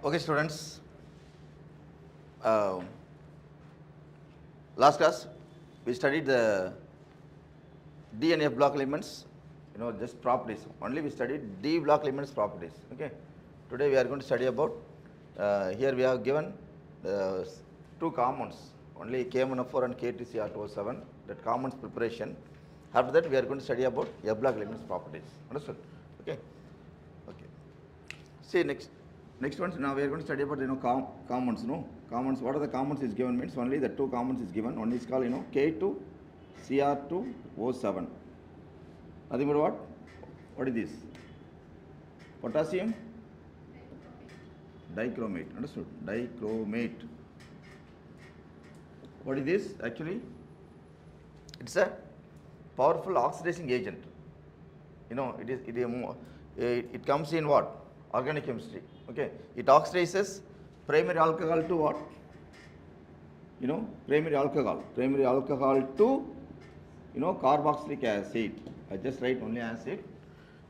Okay, students. Uh, Last class we studied the D and F block elements. Just properties. Only we studied D block elements properties. Okay. Today we are going to study about. Here we have given two compounds. Only K1F4 and K2Cr2O7. That commons preparation. After that we are going to study about F block elements properties. Understood? Okay. Okay. See next one. Now we are going to study about commons. Commons. What are the commons is given means only the two commons is given. One is called K2Cr2O7. Nothing but what? What is this? Potassium dichromate. Understood? Dichromate. What is this actually? It's a powerful oxidizing agent. It comes in what? Organic chemistry. Okay. It oxidizes primary alcohol to what? Primary alcohol to carboxylic acid. I just write only acid.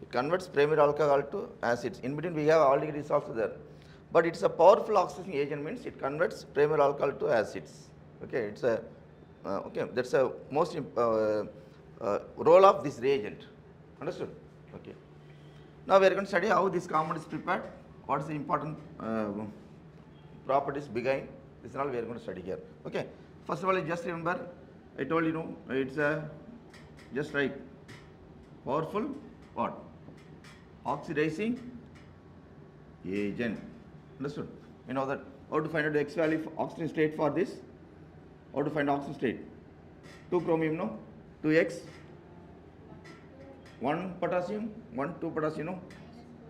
It converts primary alcohol to acids. In between we have aldehydes also there. But it's a powerful oxidizing agent means it converts primary alcohol to acids. Okay, it's a that's a most role of this reagent. Understood? Okay. Now we are going to study how this compound is prepared. What is the important properties behind this? All we are going to study here. Okay. First of all, just remember, I told you, it's a just write powerful what? Oxidizing agent. Understood? You know that how to find out the X value for oxidation state for this? How to find oxidation state? 2 chromium, 2X, 1 potassium, 2 potassium.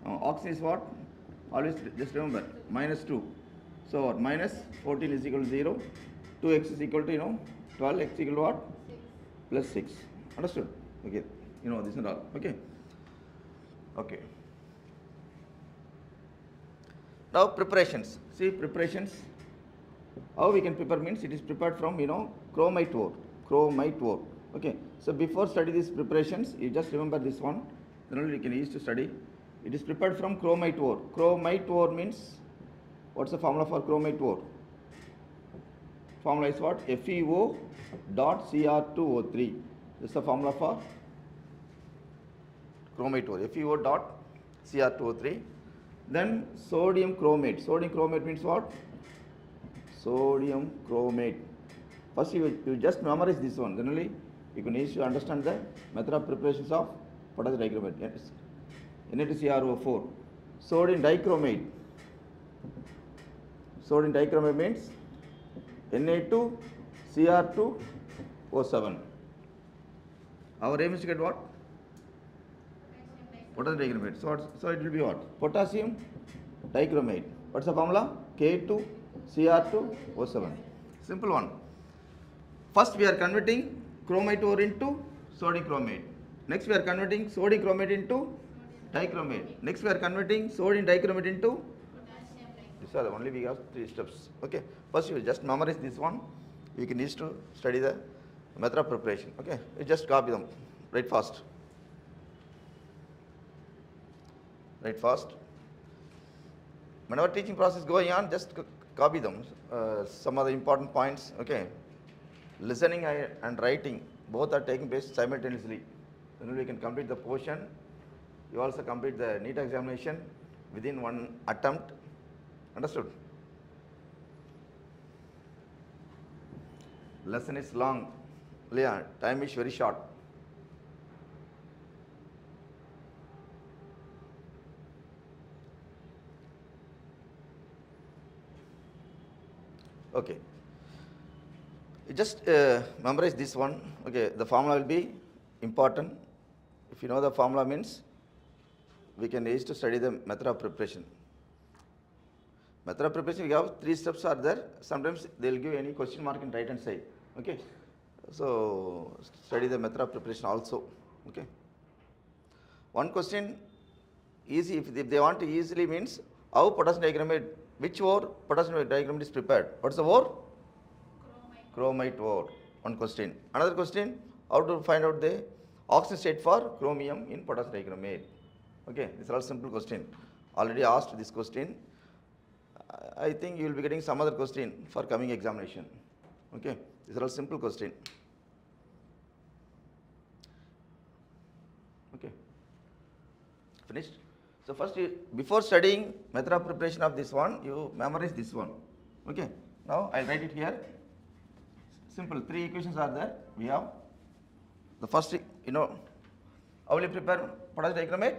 Oxygen is what? Always just remember -2. So -14 is equal to 0. 2X is equal to 12. X equal to what? +6. Understood? Okay. This and all. Okay. Okay. Now preparations. See preparations. How we can prepare means it is prepared from chromite ore. Chromite ore. Okay. So before study these preparations, you just remember this one. Then only you can use to study. It is prepared from chromite ore. Chromite ore means what's the formula for chromite ore? Formula is what? FeO.Cr2O3. This is the formula for chromite ore. FeO.Cr2O3. Then sodium chromate. Sodium chromate means what? Sodium chromate. First you just memorize this one. Then only you can use to understand the method of preparations of potassium dichromate. Yes. Na2CrO4. Sodium dichromate. Sodium dichromate means Na2Cr2O7. Our aim is to get what? Potassium dichromate. So it will be what? Potassium dichromate. What's the formula? K2Cr2O7. Simple one. First we are converting chromite ore into sodium chromate. Next we are converting sodium chromate into dichromate. Next we are converting sodium dichromate into potassium dichromate. These are the only we have 3 steps. Okay. First you will just memorize this one. You can use to study the method of preparation. Okay. You just copy them. Write fast. Write fast. Whenever teaching process going on, just copy them. Some of the important points. Okay. Listening and writing both are taking place simultaneously. Then we can complete the portion. You also complete the Neet examination within one attempt. Understood? Lesson is long. Leon, time is very short. Okay. You just memorize this one. Okay. The formula will be important. If you know the formula means we can use to study the method of preparation. Method of preparation, we have 3 steps are there. Sometimes they will give any question mark in right hand side. Okay. So study the method of preparation also. Okay. One question easy, if they want to easily means how potassium dichromate, which ore potassium dichromate is prepared? What's the ore? Chromite ore. One question. Another question, how to find out the oxidation state for chromium in potassium dichromate? Okay, this is all simple question. Already asked this question. I think you will be getting some other question for coming examination. Okay, these are all simple question. Okay, finished. So first, before studying method of preparation of this one, you memorize this one. Okay, now I'll write it here. Simple, 3 equations are there. We have the first, how will you prepare potassium dichromate?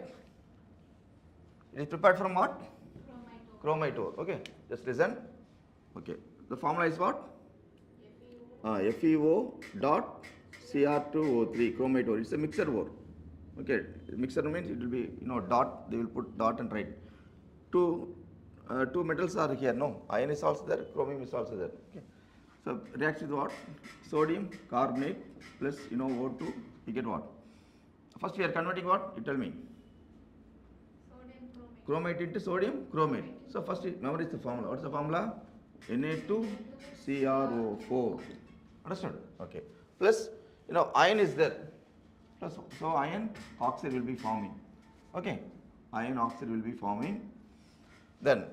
It is prepared from what? Chromate ore. Okay, just listen. Okay, the formula is what? FeO dot Cr2O3, chromate ore. It's a mixer ore. Okay, mixer means it will be, dot, they will put dot and write. Two metals are here, no, iron is also there, chromium is also there. Okay, so reacts with what? Sodium carbonate plus, O2, you get what? First we are converting what? You tell me. Chromate into sodium chromate. So first memorize the formula. What's the formula? Na2CrO4. Understood? Okay. Plus, iron is there. Plus, so iron oxide will be forming. Okay. Iron oxide will be forming. Then,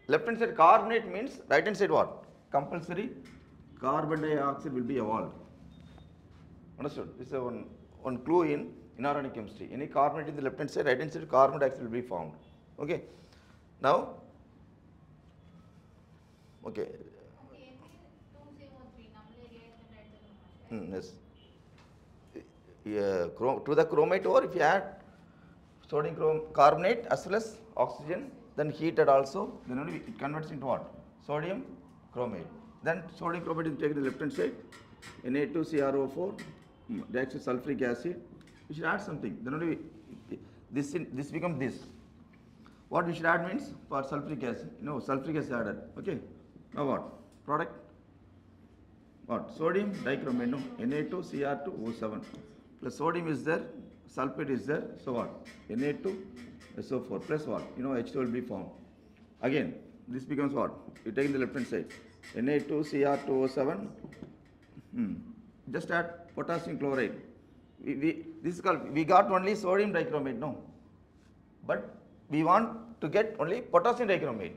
left hand side carbonate means right hand side what? Compulsory carbon dioxide will be evolved. Understood? This is one clue in inorganic chemistry. Any carbonate in the left hand side, right hand side, carbon dioxide will be formed. Okay. Now, okay. Yes. To the chromate ore, if you add sodium carbonate as well as oxygen, then heated also, then only it converts into what? Sodium chromate. Then sodium chromate is taken to the left hand side, Na2CrO4, reacts with sulfuric acid. We should add something. Then only this becomes this. What we should add means for sulfuric acid. Sulfuric acid added. Okay. Now what? Product. What? Sodium dichromate. No. Na2Cr2O7. Plus sodium is there. Sulfate is there. So what? Na2SO4 plus what? H2 will be formed. Again, this becomes what? You take in the left hand side. Na2Cr2O7. Just add potassium chloride. We got only sodium dichromate, no. But we want to get only potassium dichromate.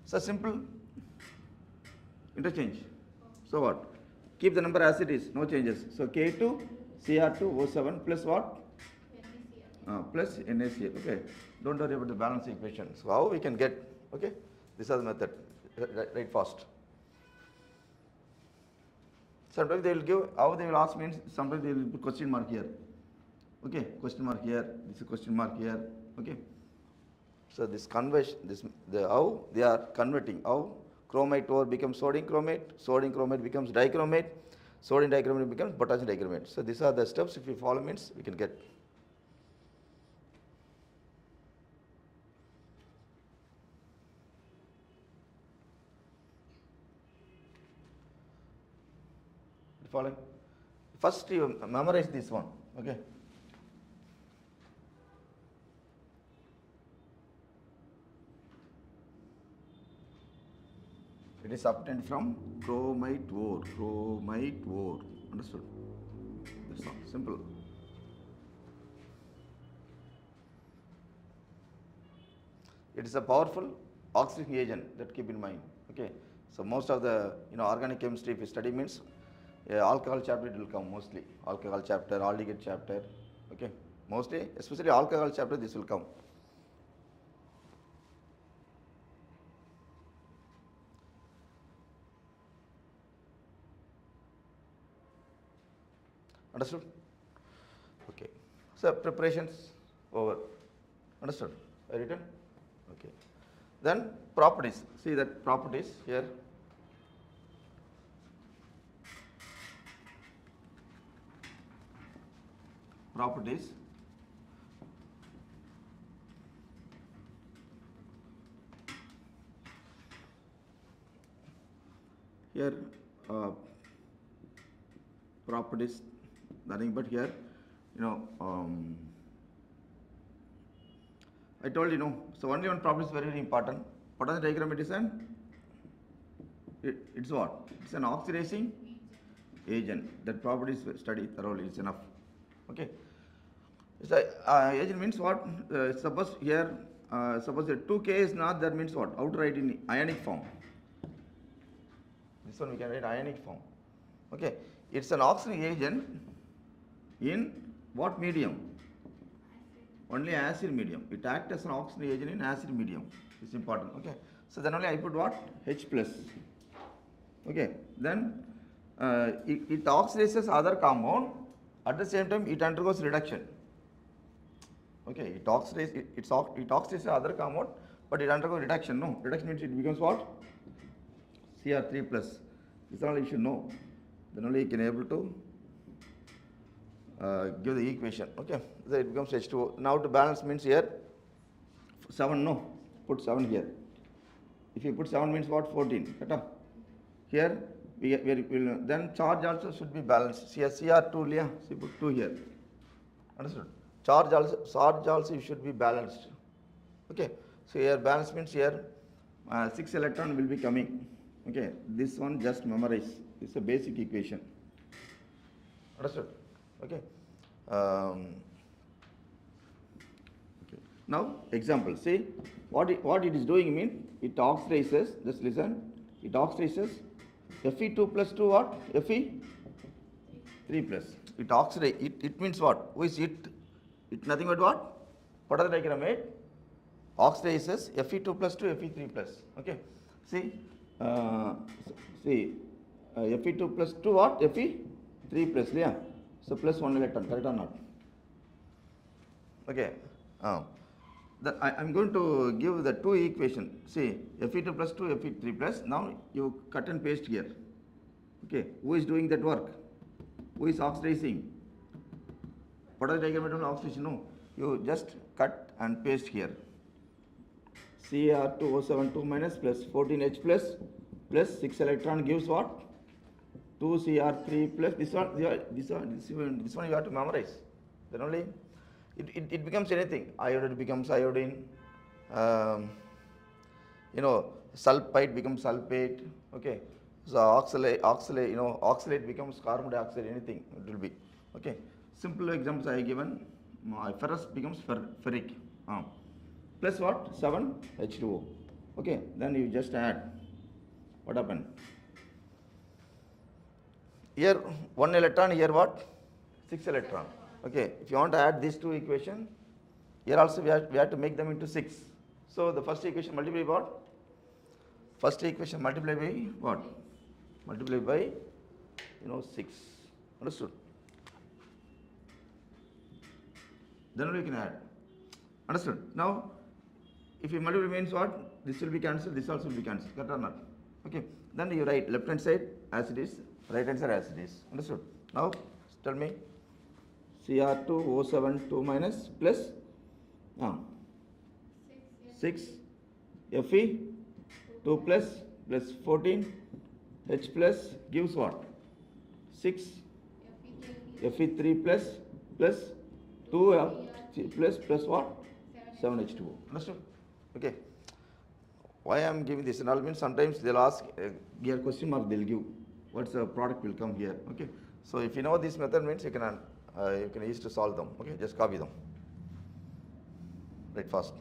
So simple interchange. So what? Keep the number as it is, no changes. So K2Cr2O7 plus what? Plus NaCl. Okay. Don't worry about the balance equation. So how we can get? Okay. This is the method. Write fast. Sometimes they will give, how they will ask means, sometimes they will put question mark here. Okay, question mark here, this is question mark here. Okay. So this conversion, how they are converting, how chromate ore becomes sodium chromate becomes dichromate, sodium dichromate becomes potassium dichromate. So these are the steps. If you follow means we can get. Following. First you memorize this one. Okay. It is obtained from chromate ore. Understood? That's all. Simple. It is a powerful oxidation agent, that keep in mind. Okay. So most of the organic chemistry, if you study means alcohol chapter it will come mostly. Alcohol chapter, aldehyde chapter. Okay. Mostly, especially alcohol chapter, this will come. Understood? Okay. So preparations over. Understood? I written? Okay. Then properties. See that properties here. Properties. Here properties, nothing but here, I told so only one property is very, very important. Potassium dichromate is it's what? It's an oxidizing agent. That property is studied thoroughly, it's enough. Okay. It's agent means what? Suppose here suppose that 2K is not there means what? How to write in ionic form? This one we can write ionic form. Okay, it's an oxygen agent in what medium? Only acid medium. It acts as an oxygen agent in acid medium. It's important. Okay, so then only I put what? H plus. Okay, then it oxidizes other compound. At the same time, it undergoes reduction. Okay, it oxidizes other compound, but it undergoes reduction. No, reduction means it becomes what? Cr3 plus. This all you should know. Then only you can able to give the equation. Okay, so it becomes H2O. Now to balance means here 7. No, put 7 here. If you put 7 means what? 14. Here then charge also should be balanced. Here Cr2 liya, so you put 2 here. Understood? Charge also you should be balanced. Okay, so here balance means here 6 electron will be coming. Okay, this one just memorize. It's a basic equation. Understood? Okay. Okay. Now example. See what it is doing mean it oxidizes. Just listen. It oxidizes Fe2 plus 2 what? Fe3 plus. It oxidizes. It means what? Who is it? It nothing but what? What are the diagram made? Oxidizes Fe2 plus 2 Fe3 plus. Okay. See. Fe2 plus 2 what? Fe3 plus. Yeah. So plus 1 electron. Correct or not? Okay. I'm going to give the two equation. See, Fe2 plus 2 Fe3 plus. Now you cut and paste here. Okay. Who is doing that work? Who is oxidizing? What are the diagram of oxidation? No. You just cut and paste here. Cr2O7 2 minus plus 14H plus 6 electron gives what? 2Cr3 plus this one you have to memorize. Then only it becomes anything. Iodide becomes iodine. Sulfite becomes sulfate. Okay. So oxalate becomes carbon dioxide. Anything it will be. Okay. Simple examples I have given. Ferrous becomes ferric. Plus what? 7 H2O. Okay. Then you just add. What happened? Here 1 electron, here what? 6 electron. Okay, if you want to add these two equations, here also we have to make them into 6. So the first equation multiply by what? First equation multiply by what? Multiply by 6. Understood? Then we can add. Understood? Now if you multiply means what? This will be cancelled, this also will be cancelled. Correct or not? Okay. Then you write left hand side as it is, right hand side as it is. Understood? Now tell me Cr2O7 2 minus plus 6 Fe2 plus 14 H plus gives what? 6 Fe3 plus 2 plus what? 7 H2O. Understood? Okay. Why I am giving this? And all means sometimes they'll ask here question mark they'll give. What's the product will come here? Okay. So if you know this method means you can easily to solve them. Okay. Just copy them. Right fast.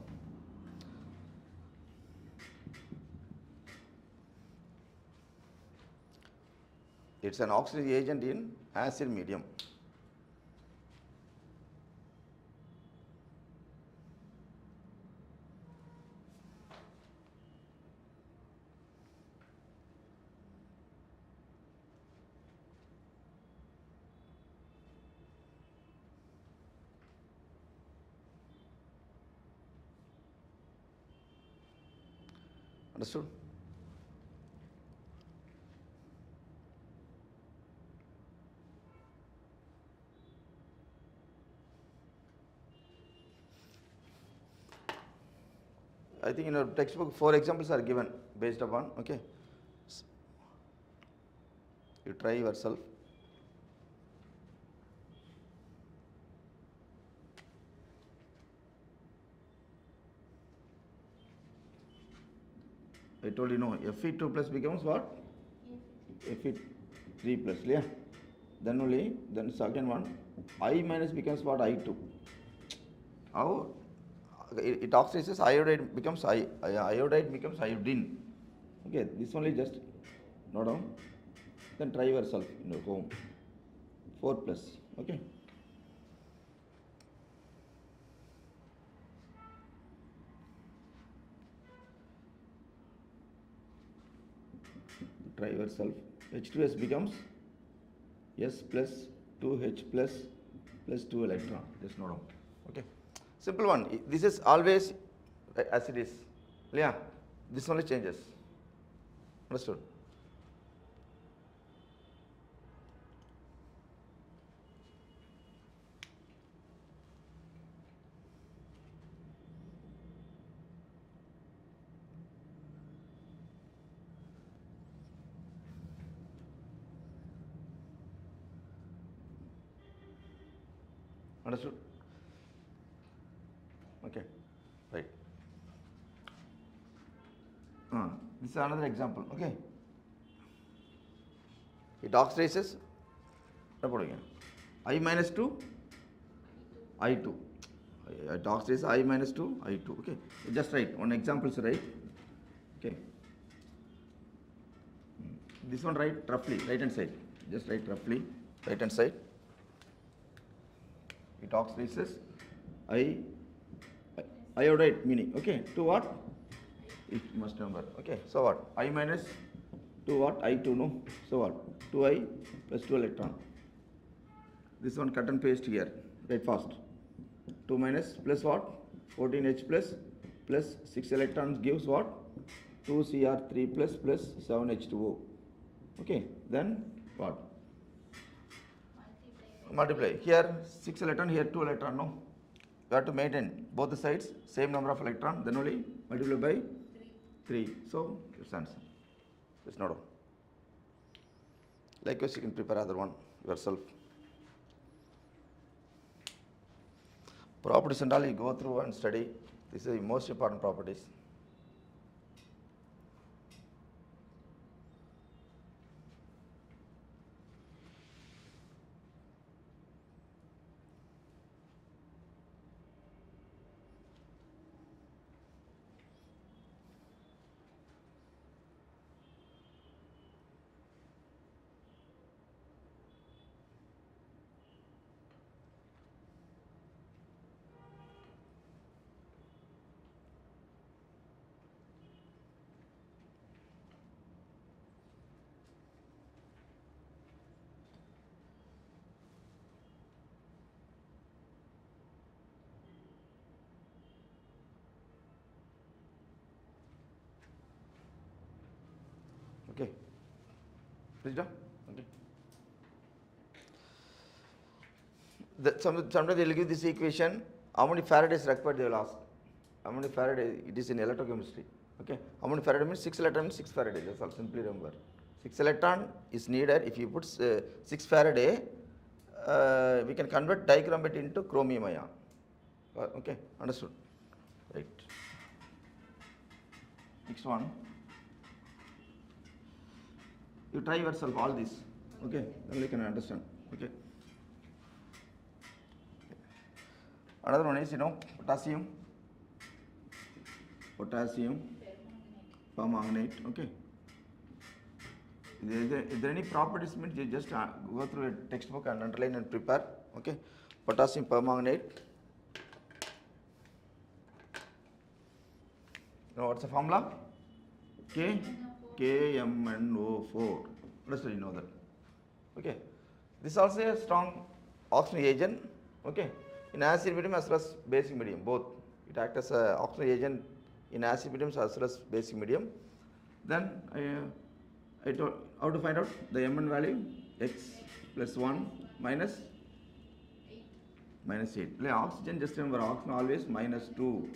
It's an oxidizing agent in acid medium. Understood? I think in your textbook 4 examples are given based upon. Okay. You try yourself. I told you no. Fe2 plus becomes what? Fe3 plus. Yeah. Then second one. I minus becomes what? I2. How? it oxidizes, iodide becomes iodide becomes iodine. Okay, this only just note down. Then try yourself in your home. 4 plus. Okay. Try yourself. H2S becomes S plus 2H plus 2 electron. Just note down. Okay. Simple one. This is always as it is. Yeah. This only changes. Understood? Understood? Okay. Right. This is another example. Okay. It oxidizes. I minus 2, I2. It oxidizes I minus 2, I2. Okay. Just write. One example is right. Okay. This one write roughly, right hand side. Just write roughly, right hand side. It oxidizes iodide meaning. Okay. To what? It must remember. Okay. So what? I minus 2 what? I2 no. So what? 2I plus 2 electron. This one cut and paste here. Write fast. 2 minus plus what? 14H plus 6 electrons gives what? 2Cr3 plus 7H2O. Okay. Then what? Multiply. Here 6 electron, here 2 electron. No. You have to maintain both the sides, same number of electron, then only multiply by 3. So, it's answer. It's not all. Likewise, you can prepare other one yourself. Properties and all you go through and study. These are the most important properties. Okay. Please done? Okay. Sometimes they will give this equation. How many Faradays required they will ask. How many Faraday? It is in electrochemistry. Okay. How many Faraday means 6 electron means 6 Faraday. That's all. Simply remember. 6 electron is needed. If you put 6 Faraday, we can convert dichromate into chromium ion. Okay. Understood. Right. Next one. You try yourself all this. Okay. Then you can understand. Okay. Another one is, potassium permanganate. Okay. Is there any properties? Means you just go through a textbook and underline and prepare. Okay. Potassium permanganate. What's the formula? KMNO4. Understood? You know that. Okay. This is also a strong oxygen agent. Okay. In acid medium as well as basic medium, both. It acts as an oxygen agent in acid medium as well as basic medium. Then I told how to find out the Mn value. X plus 1 minus 8. Like oxygen, just remember oxygen always minus 2.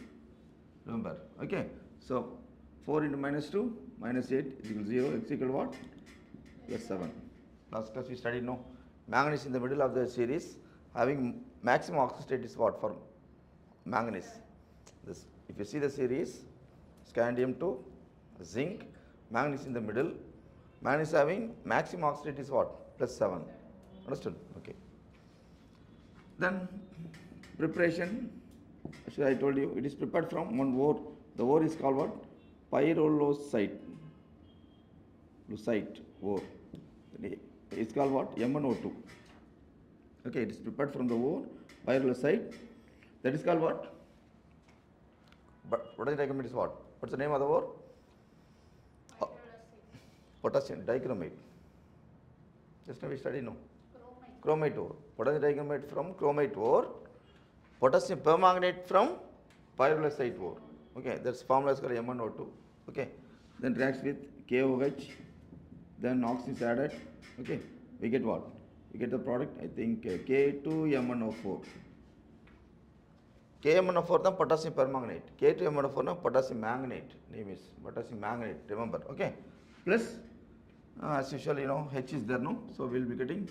Remember. Okay. So 4 into minus 2 minus 8 is equal to 0. X equal to what? Yes, 7. Last class we studied, no. Manganese in the middle of the series having maximum oxygen state is what for manganese? This, if you see the series, scandium to zinc, manganese in the middle. Manganese having maximum oxygen state is what? Plus 7. Understood? Okay. Then preparation Actually, I told you it is prepared from one ore. The ore is called what? Pyrrolosite. Lucite ore. It's called what? MnO2. Okay, it is prepared from the ore, pyrrolosite. That is called what? But what is the dichromate is what? What's the name of the ore? Potassium dichromate. Just now we studied, no? Chromate ore. Potassium dichromate from chromate ore. Potassium permanganate from pyrrolosite ore. Okay, that's formula is called MnO2. Okay, then reacts with KOH. Then oxygen is added. Okay, we get what? We get the product, I think, K2MnO4. KMnO4 is potassium permanganate. K2MnO4 is potassium manganate. Name is potassium manganate, remember. Okay, plus, as usual, you know, H is there, no? So we'll be getting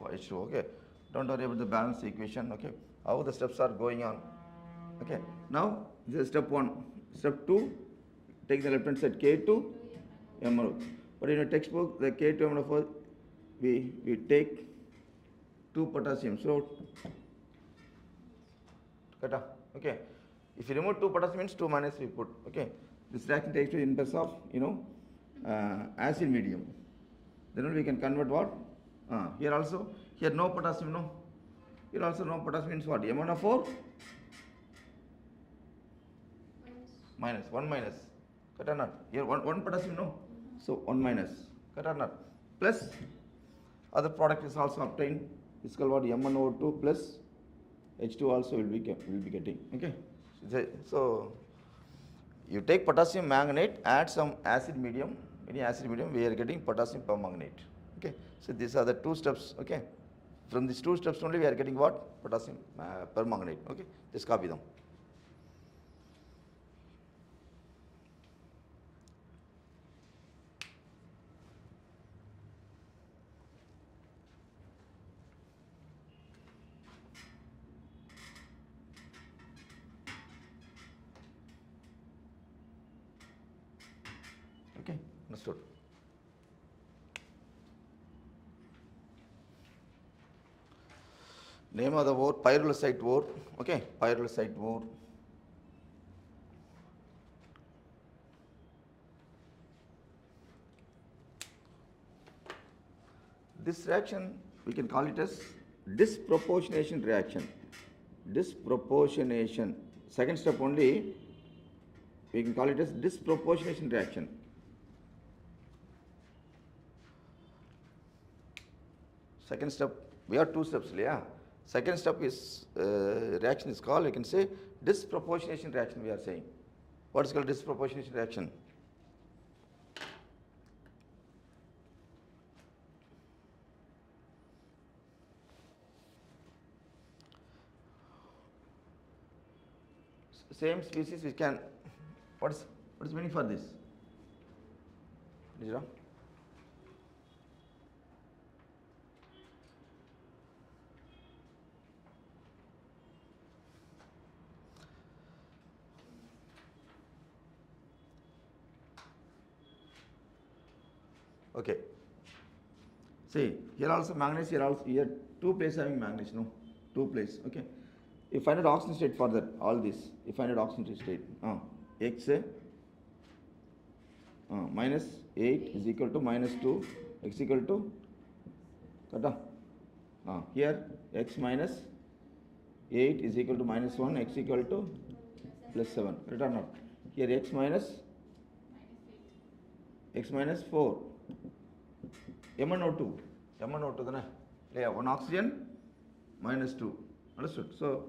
H2. Okay, don't worry about the balance equation. Okay, how the steps are going on. Okay, now this is step 1. Step 2, take the left hand side K2MnO. But in your textbook, the K2MnO4, we take 2 potassium. So, okay. If you remove 2 potassium means 2 minus we put. Okay. This reaction takes place in terms of, you know, acid medium. Then we can convert what? Here also, here no potassium, no. Here also no potassium means what? MnO4 minus 1 minus. Correct or not? Here one potassium, no. So 1 minus. Correct or not? Plus other product is also obtained. It's called what? MnO2 plus H2 also will be getting. Okay. So you take potassium manganate, add some acid medium. Any acid medium, we are getting potassium permanganate. Okay. So these are the 2 steps. Okay. From these 2 steps only we are getting what? Potassium permanganate. Okay. Just copy them. Okay, understood. Name of the ore, pyrrolosite ore. Okay, pyrrolosite ore. This reaction, we can call it as disproportionation reaction. Disproportionation. Second step only, we can call it as disproportionation reaction. Second step, we have 2 steps, yeah. Second step is, reaction is called, we can say, disproportionation reaction we are saying. What is called disproportionation reaction? Same species we can, what is meaning for this? Nijra? Okay. See, here also manganese, here 2 places having manganese, no? 2 places, okay. You find out oxygen state for that, all this. You find out oxygen state. X minus 8 is equal to minus 2, x equal to, here x minus 8 is equal to minus 1, x equal to plus 7, correct or not? Here x minus 4, MnO2, then yeah, 1 oxygen minus 2, understood? So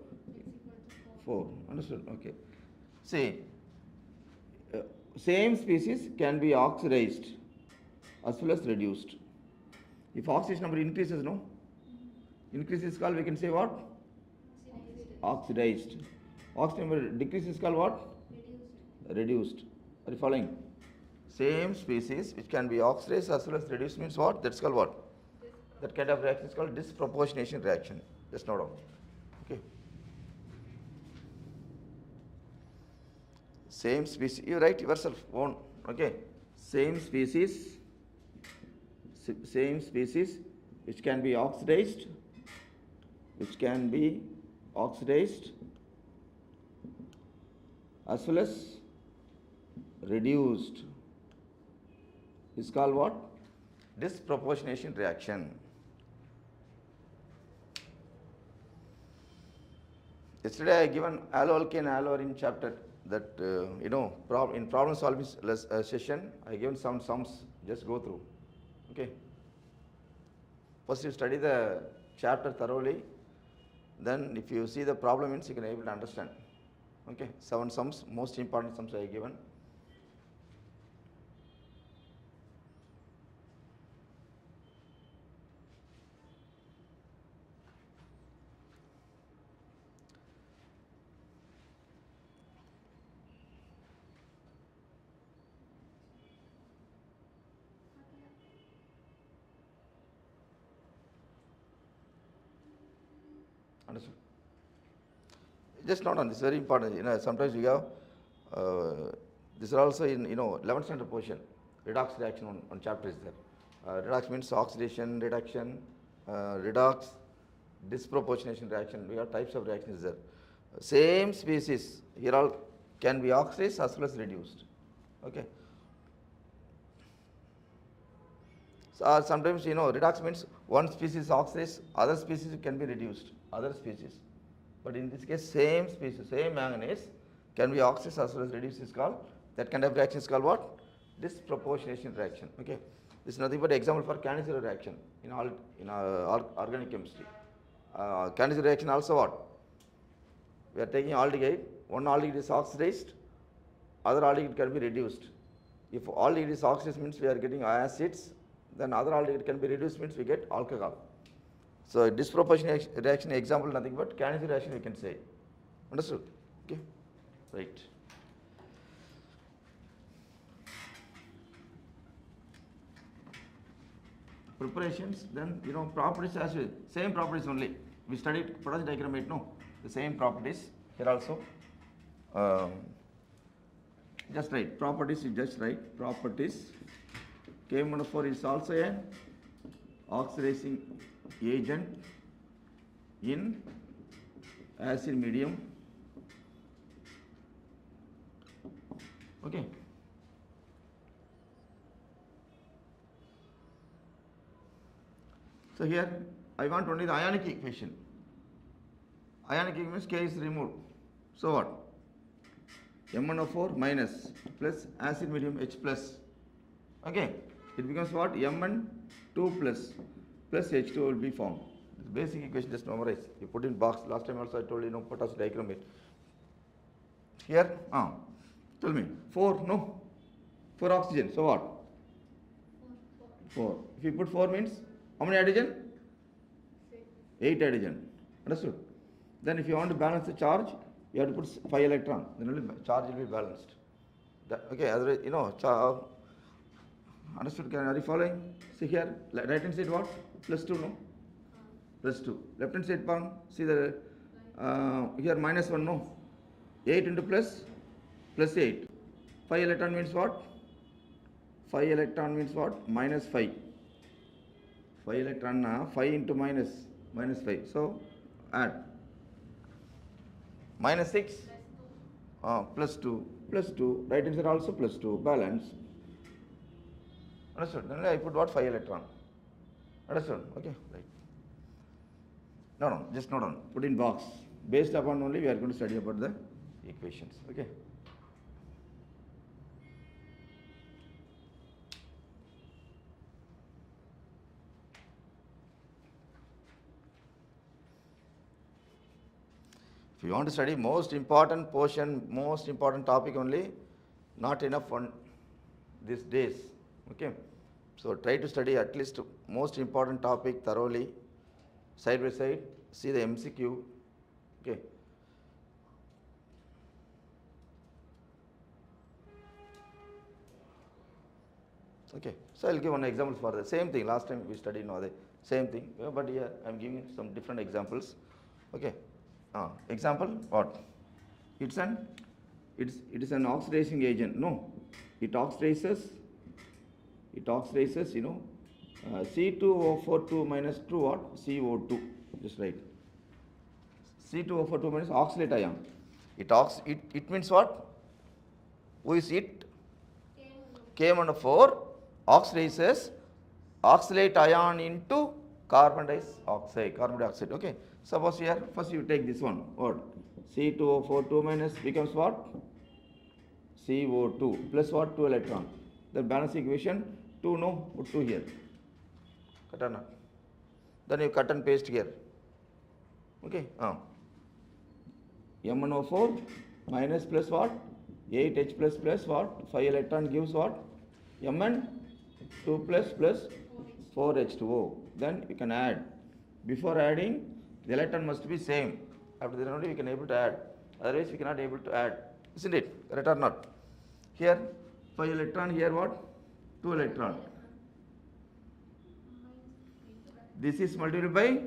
4, understood? Okay. See, same species can be oxidized as well as reduced. If oxidation number increases, no? Increases called, we can say what? Oxidized. Oxidation number decreases called what? Reduced. Are you following? Same species which can be oxidized as well as reduced means what? That's called what? That kind of reaction is called disproportionation reaction. Just note down. Okay. Same species, you write yourself own. Okay. Same species which can be oxidized as well as reduced is called what? Disproportionation reaction. Yesterday I given alloalkane alloarine chapter that in problem solving session I given some sums, just go through. Okay. First you study the chapter thoroughly, then if you see the problem means you can able to understand. Okay. 7 sums, most important sums I given. Understood? Just not on this, very important. Sometimes we have this is also in 11th standard portion. Redox reaction on chapter is there. Redox means oxidation, reduction, redox, disproportionation reaction. We have types of reactions there. Same species here all can be oxidized as well as reduced. Okay. So, sometimes redox means one species oxidized, other species can be reduced, other species. But in this case, same species, same manganese can be oxidized as well as reduced is called, that kind of reaction is called what? Disproportionation reaction. Okay. This is nothing but example for Cannizzaro reaction in organic chemistry. Cannizzaro reaction also what? We are taking aldehyde, one aldehyde is oxidized, other aldehyde can be reduced. If aldehyde is oxidized means we are getting acids, then other aldehyde can be reduced means we get alcohol. So disproportionate reaction example nothing but Cannizzaro reaction we can say. Understood? Okay. Right. Preparations, then properties as well. Same properties only. We studied potassium dichromate, no? The same properties here also. Just write properties. You just write properties. K-monophore is also a oxidizing agent in acid medium. Okay. So here I want only the ionic equation. Ionic equation means K is removed. So what? M1O4 minus plus acid medium H plus. Okay. It becomes what? Mn2 plus H2 will be formed. The basic equation just memorize. You put in box. Last time also I told you potassium dichromate. Here, tell me. 4, no? 4 oxygen. So what? 4. If you put 4 means how many hydrogen? 8 hydrogen. Understood? Then if you want to balance the charge, you have to put 5 electron. Then only charge will be balanced. Okay, otherwise, understood? Are you following? See here, right hand side what? Plus 2, no? Plus 2. Left hand side palm, see the here minus 1, no? 8 into plus 8. 5 electron means what? 5 electron means what? Minus 5. 5 electron, 5 into minus 5. So add. Minus 6, plus 2, right hand side also plus 2, balance. Understood? Then I put what? 5 electron. Understood? Okay, right. No, just note on. Put in box. Based upon only we are going to study about the equations. Okay. If you want to study most important portion, most important topic only, not enough on these days. Okay. So try to study at least most important topic thoroughly, side by side, see the MCQ. Okay. Okay. So I'll give one example for the same thing. Last time we studied the same thing, but here I'm giving some different examples. Okay. Example what? It is an oxidizing agent. No, it oxidizes. C2O42 minus 2 what? CO2. Just write. C2O42 minus oxalate ion. It means what? Who is it? K-4 oxidizes oxalate ion into carbon dioxide. Okay. Suppose here, first you take this one. What? C2O4 2 minus becomes what? CO2 plus what? 2 electron. The balance equation 2 no, put 2 here. Cut or not? Then you cut and paste here. Okay. MnO4 minus plus what? 8H plus what? 5 electron gives what? Mn2 plus 4H2O. Then you can add. Before adding, the electron must be same. After that only we can able to add. Otherwise we cannot able to add. Isn't it? Correct or not? Here 5 electron, here what? 2 electron. This is multiplied by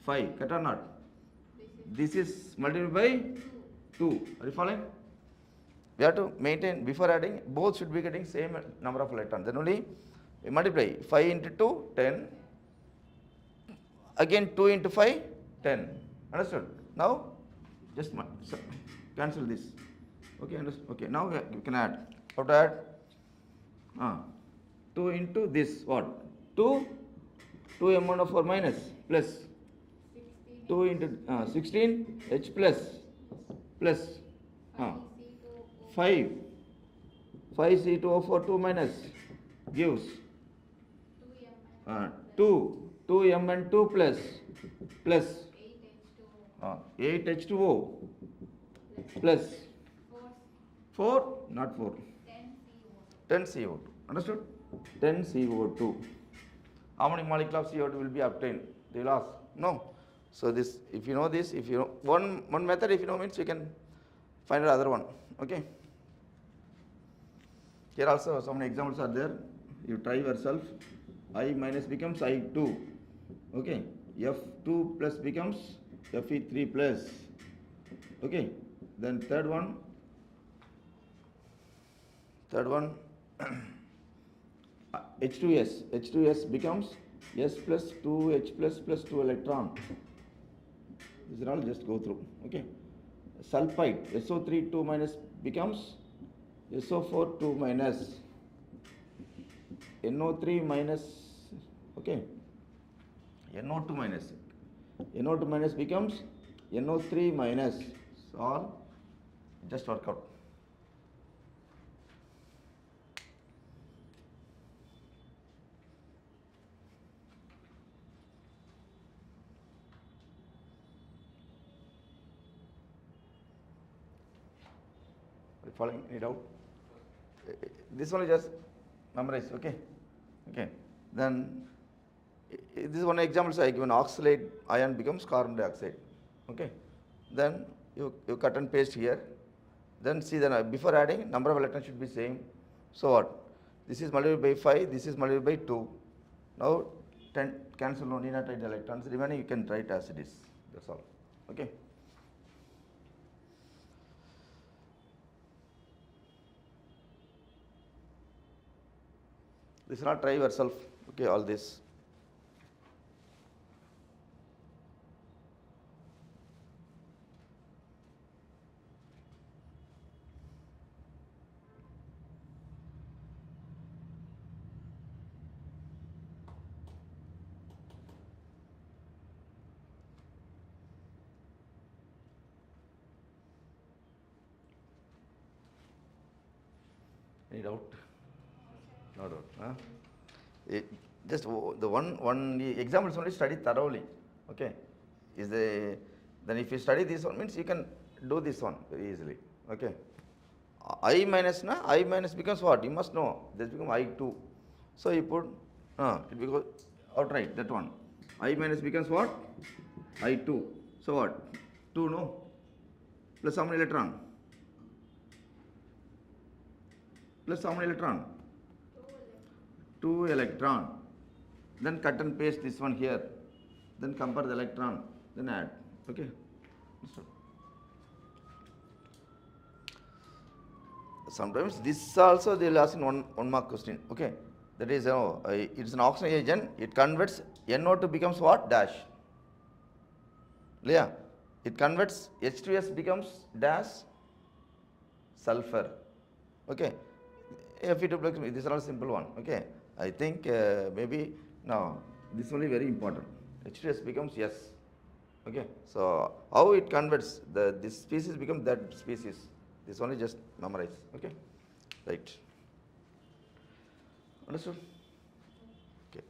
5. Correct or not? This is multiplied by 2. Are you following? We have to maintain, before adding, both should be getting same number of electrons. Then only we multiply 5 into 2, 10. Again 2 into 5, 10. Understood? Now just cancel this. Okay, understood? Okay, now we can add. How to add? 2 into this, what? 2 M1O4 minus plus 2 into 16 H plus 5 C2O4 2 minus gives 2 Mn2 plus 8 H2O plus 4, not 4, 10 CO2. Understood? 10 CO2. How many molecules of CO2 will be obtained? They will ask. No. So this, if you know this, if you know one method, if you know means you can find another one. Okay. Here also so many examples are there. You try yourself. I minus becomes I2. Okay. F2 plus becomes Fe3 plus. Okay. Then third one H2S becomes S plus 2H plus 2 electron. These are all just go through. Okay. Sulfide SO3 2 minus becomes SO4 2 minus NO3 minus. Okay. NO2 minus becomes NO3 minus. So all just work out. Following it out. This one is just memorize. Okay. Then this is one example. So I given oxalate ion becomes carbon dioxide. Okay. Then you cut and paste here. Then see that before adding, number of electrons should be same. So what? This is multiplied by 5. This is multiplied by 2. Now 10 cancel. No need not write electrons. Remaining you can write as it is. That's all. Okay. This is not try yourself. Okay, all this. Any doubt? No doubt. Huh? Just the one examples only study thoroughly. Okay. Then if you study this one means you can do this one very easily. Okay. I minus becomes what? You must know. This becomes I2. So you put it becomes outright that one. I minus becomes what? I2. So what? 2 no? Plus how many electron? Plus how many electron? 2 electron. Then cut and paste this one here. Then compare the electron. Then add. Okay. Sometimes this also they will ask in one mark question. Okay. That is it's an oxygen agent. It converts NO2 becomes what? Dash. Yeah. It converts H2S becomes dash sulfur. Okay, Fe2+, these are all simple one. Okay, I think maybe now this only very important. H2S becomes S. Okay, so how it converts, this species becomes that species. This only just memorize. Okay, right. Understood? Okay.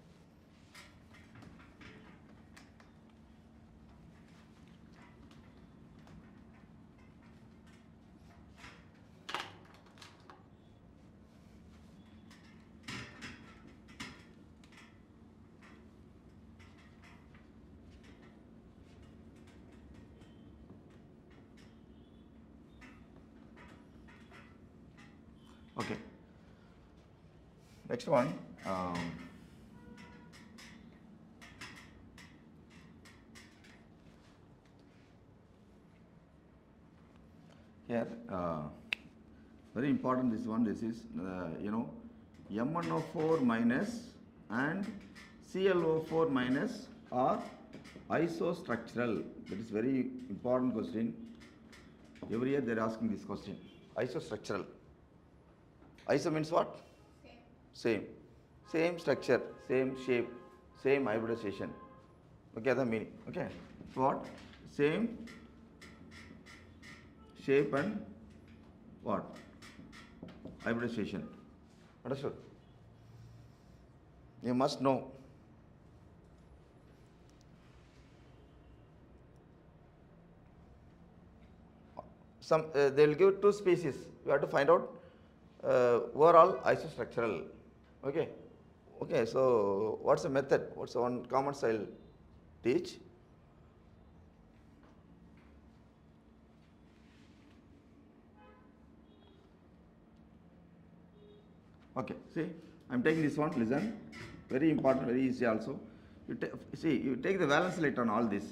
Okay. Next one. Here, very important this one. This is MnO4 minus and ClO4 minus are isostructural. That is very important question. Every year they are asking this question. Isostructural. Iso means what? Same. Same structure, same shape, same hybridization. Okay, the meaning. Okay. What? Same shape and what? Hybridization. Understood? You must know. They will give two species. You have to find out overall isostructural. Okay. Okay. So what's the method? What's the one common style teach? Okay, see, I am taking this one, listen, very important, very easy also. You take the valence electron, all this.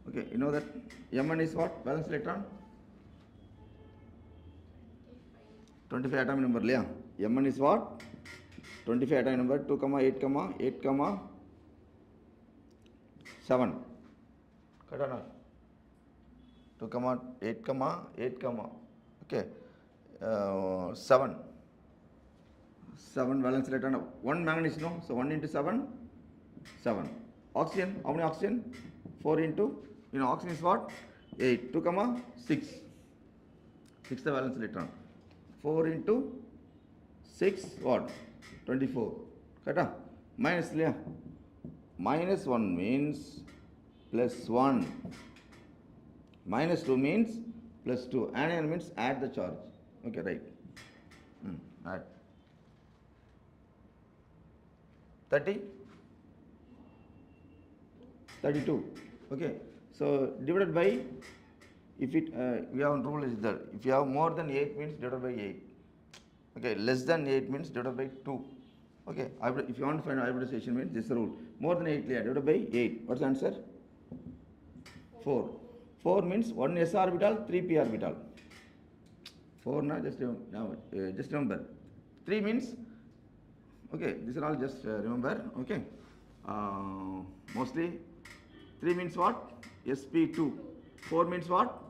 Okay, you know that Mn is what? Valence electron? 25 atomic number, Leah. Mn is what? 25 atomic number, 2, 8, 8, 7. Correct or not? 2, 8, 8, okay, 7. 7 valence electron, 1 manganese, no? So 1 into 7, 7. Oxygen, how many oxygen? 4 into, oxygen is what? 8. 2, 6. 6 the valence electron. 4 into 6, what? 24. Correct? Minus, yeah. Minus 1 means plus 1. Minus 2 means plus 2. Anion means add the charge. Okay, right. Add. 30? 32. Okay. So divided by, if it we have rule is that if you have more than 8 means divided by 8. Okay, less than 8 means divided by 2. Okay, if you want to find hybridization means this rule. More than 8 divided by 8. What's the answer? 4. 4 means 1 s orbital, 3 p orbital. 4 now just remember. 3 means, okay, these are all just remember. Okay, mostly 3 means what? sp2. 4 means what?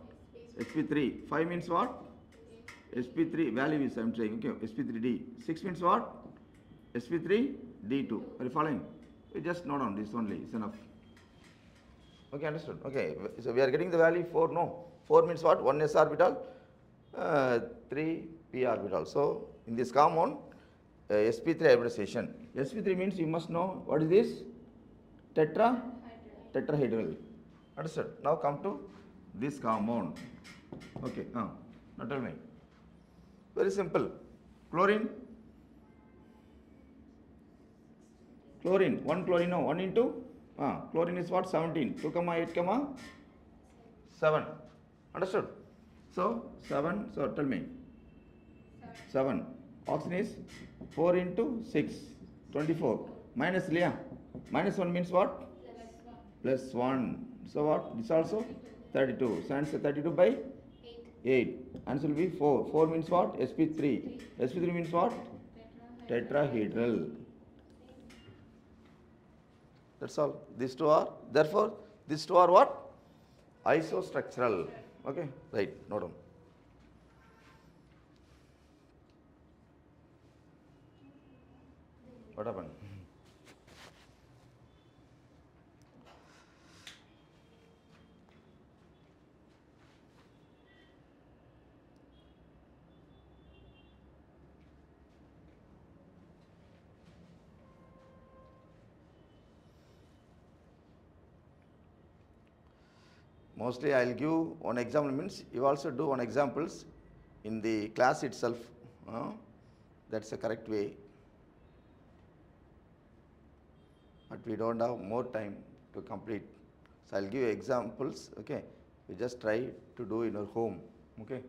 sp3. 5 means what? sp3 value is I am saying. Okay, sp3d. 6 means what? sp3d2. Are you following? You just note down this only. It's enough. Okay, understood. Okay, so we are getting the value 4. No, 4 means what? 1 s orbital, 3 p orbital. So in this compound, sp3 hybridization. sp3 means you must know what is this? Tetrahedral. Understood? Now come to this compound. Okay, now tell me. Very simple. Chlorine. 1 chlorine, no, 1 into, chlorine is what? 17. 2, 8, 7. Understood? So 7, so tell me. 7. Oxygen is 4 into 6, 24. Minus Leah. Minus 1 means what? Plus 1. So what? This also 32. So answer 32 by 8. Answer will be 4. 4 means what? sp3. sp3 means what? Tetrahedral. That's all. These two are, therefore, these two are what? Isostructural. Okay, right, note down. What happened? Mostly I'll give one example, means you also do one examples in the class itself. That's the correct way. But we don't have more time to complete. So I'll give you examples, okay? You just try to do in your home, okay?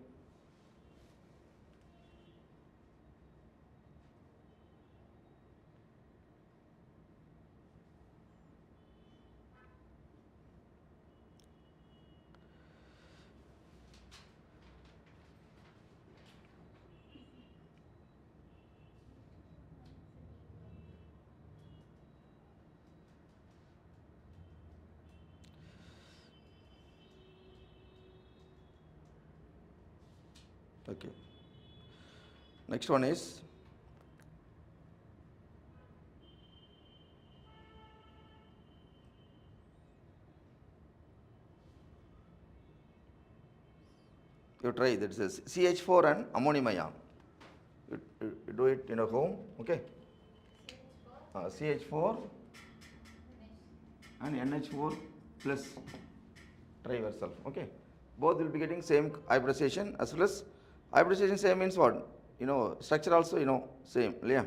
Okay. Next one is you try that is CH4 and ammonium ion. You do it in your home, okay? CH4 and NH4 plus. Try yourself, okay? Both will be getting same hybridization as well as hybridization same means what? Structure also same, yeah.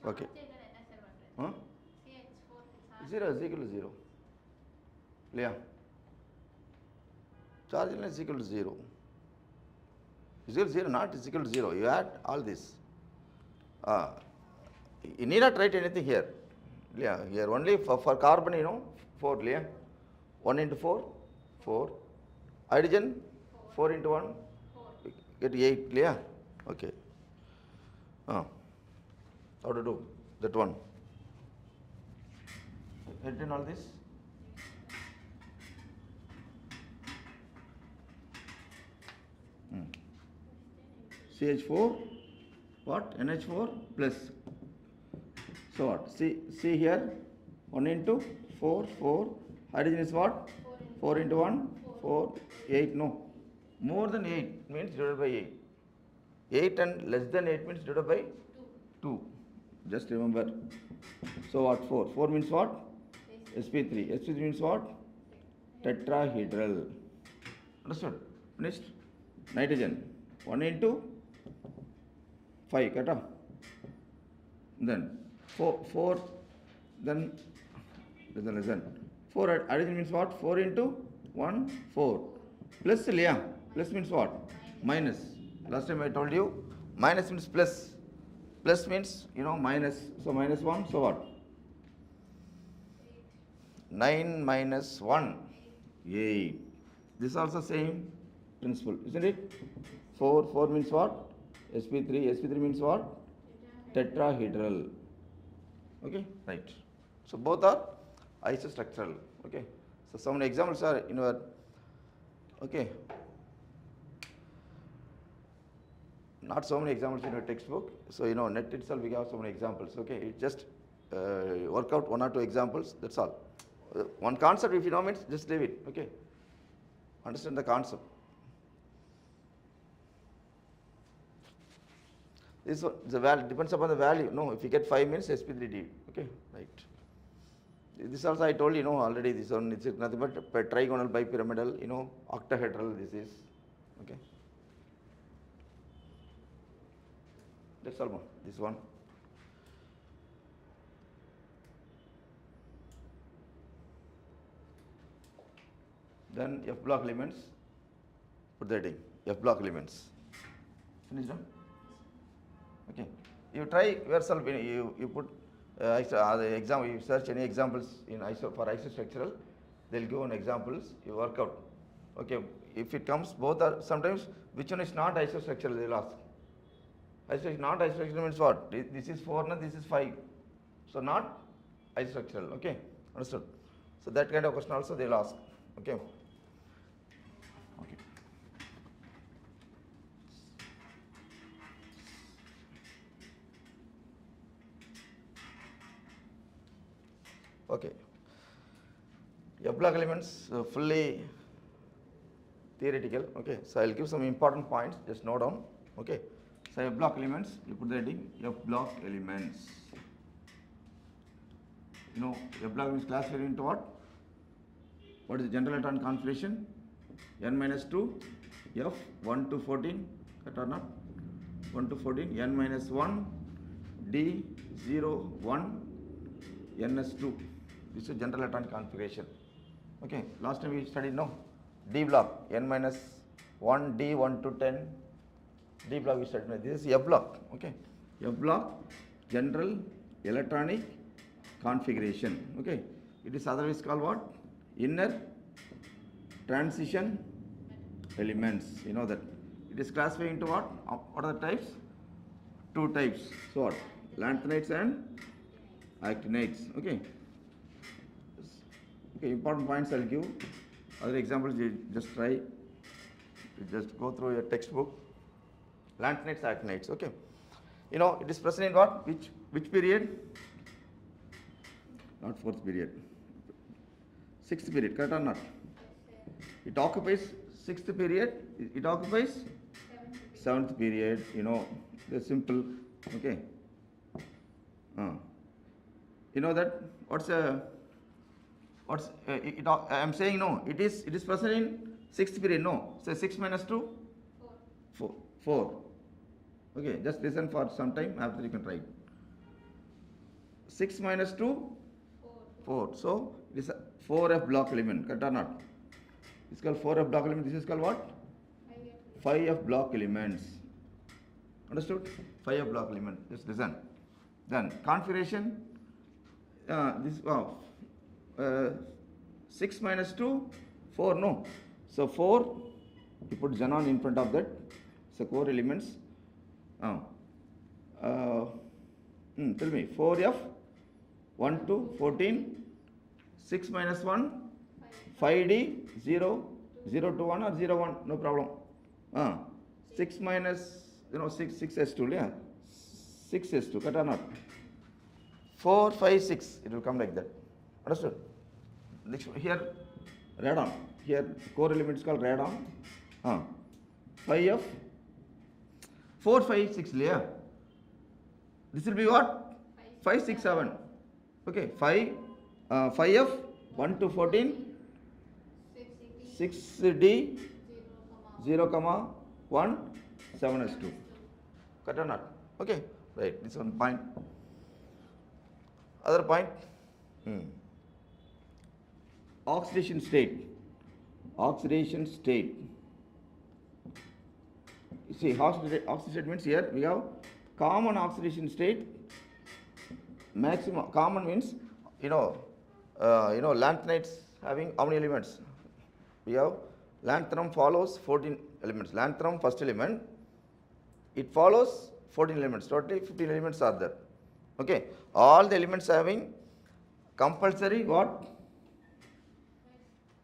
Okay. Huh? 0 is equal to 0. Yeah. Charge is equal to 0. Is equal to 0, not is equal to 0. You add all this. You need not write anything here. Yeah, here only for carbon, 4, yeah. 1 into 4, 4. Hydrogen, 4 into 1, get 8, yeah. Okay. How to do that one? Written all this. CH4, what? NH4 plus. So what? See here, 1 into 4, 4. Hydrogen is what? 4 into 1, 4, 8, no. More than 8 means divided by 8. 8 and less than 8 means divided by 2. Just remember. So what? 4. 4 means what? sp3. sp3 means what? Tetrahedral. Understood? Finished? Nitrogen. 1 into 5. Kata? Then 4. Then listen. 4 hydrogen means what? 4 into 1, 4. Plus, yeah. Plus means what? Minus. Last time I told you, minus means plus. Plus means, minus. So minus 1, so what? 9 minus 1, 8. This also same principle, isn't it? 4 means what? sp3. sp3 means what? Tetrahedral. Okay, right. So both are isostructural. Okay. So some examples are in your, okay. Not so many examples in your textbook. So net itself we have so many examples. Okay, it just work out 1 or 2 examples. That's all. One concept, if you know means, just leave it. Okay. Understand the concept. This the value depends upon the value. No, if you get 5 means sp3d. Okay, right. This also I told already. This one it's nothing but trigonal bipyramidal. Octahedral. This is okay. That's all. This one. Then F block elements. Put the heading. F block elements. Finished? Okay. You try yourself. You put the example. You search any examples in for isostructural. They'll give an examples. You work out. Okay. If it comes, both are sometimes. Which one is not isostructural? They'll ask. Not isostructural means what? This is 4, no, this is 5. So not isostructural. Okay. Understood? So that kind of question also they'll ask. Okay. Okay. Okay. F-block elements fully theoretical. Okay. So I'll give some important points. Just note down. Okay. So F-block elements, you put the heading F-block elements. You know, F-block is classified into what? What is the general electron configuration? N minus 2, F 1 to 14, correct or not? 1 to 14, N minus 1, D 0, 1, NS2. This is general electron configuration. Okay, last time we studied, no? D block, N minus 1, D 1 to 10, D block we studied. This is F block. Okay, F block, general electronic configuration. Okay, it is otherwise called what? Inner transition elements. You know that. It is classified into what? What are the types? 2 types. So what? Lanthanides and actinides. Okay. Okay, important points I'll give. Other examples you just try. You just go through your textbook. Lanthanides, actinides. Okay. You know, it is present in what? Which period? Not 4th period. 6th period, correct or not? It occupies 6th period. It occupies 7th period. You know, it's simple. Okay. You know that I'm saying no. It is present in 6th period. No. So 6 minus 2? 4. Okay. Just listen for some time. After you can write. 6 minus 2? 4. So it is a 4F block element. Correct or not? It's called 4F block element. This is called what? 5F block elements. Understood? 5F block element. Just listen. Then configuration. 6 minus 2, 4. No. So 4. You put xenon in front of that. So core elements. Tell me. 4F 1 to 14. 6 minus 1, 5D, 0, 0 to 1 or 0, 1, no problem. 6 minus, 6S2, yeah? 6S2, correct or not? 4, 5, 6, it will come like that. Understood? Here, radon. Here, core element is called radon. 5F, 4, 5, 6, yeah? This will be what? 5, 6, 7. Okay, 5F 1 to 14, 6D 0, 1, 7S2. Correct or not? Okay, right. This one point. Other point. Oxidation state. Oxidation state. You see, oxidation state means here we have common oxidation state. Maximum common means lanthanides having how many elements? We have lanthanum follows 14 elements. Lanthanum first element, it follows 14 elements. Totally 15 elements are there. Okay. All the elements having compulsory what?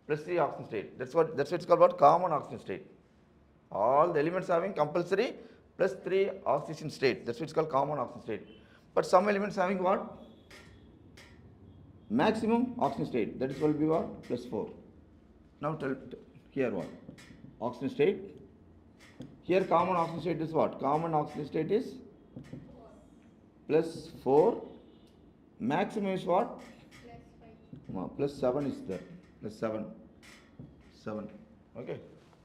Plus 3 oxidation state. That's what it's called what? Common oxidation state. All the elements having compulsory plus 3 oxidation state. That's what it's called common oxidation state. But some elements having what? Maximum oxidation state. That is will be what? Plus 4. Now tell here what? Oxidation state. Here common oxidation state is what? Common oxidation state is plus 4. Maximum is what? Plus 7 is there. Plus 7. 7. Okay.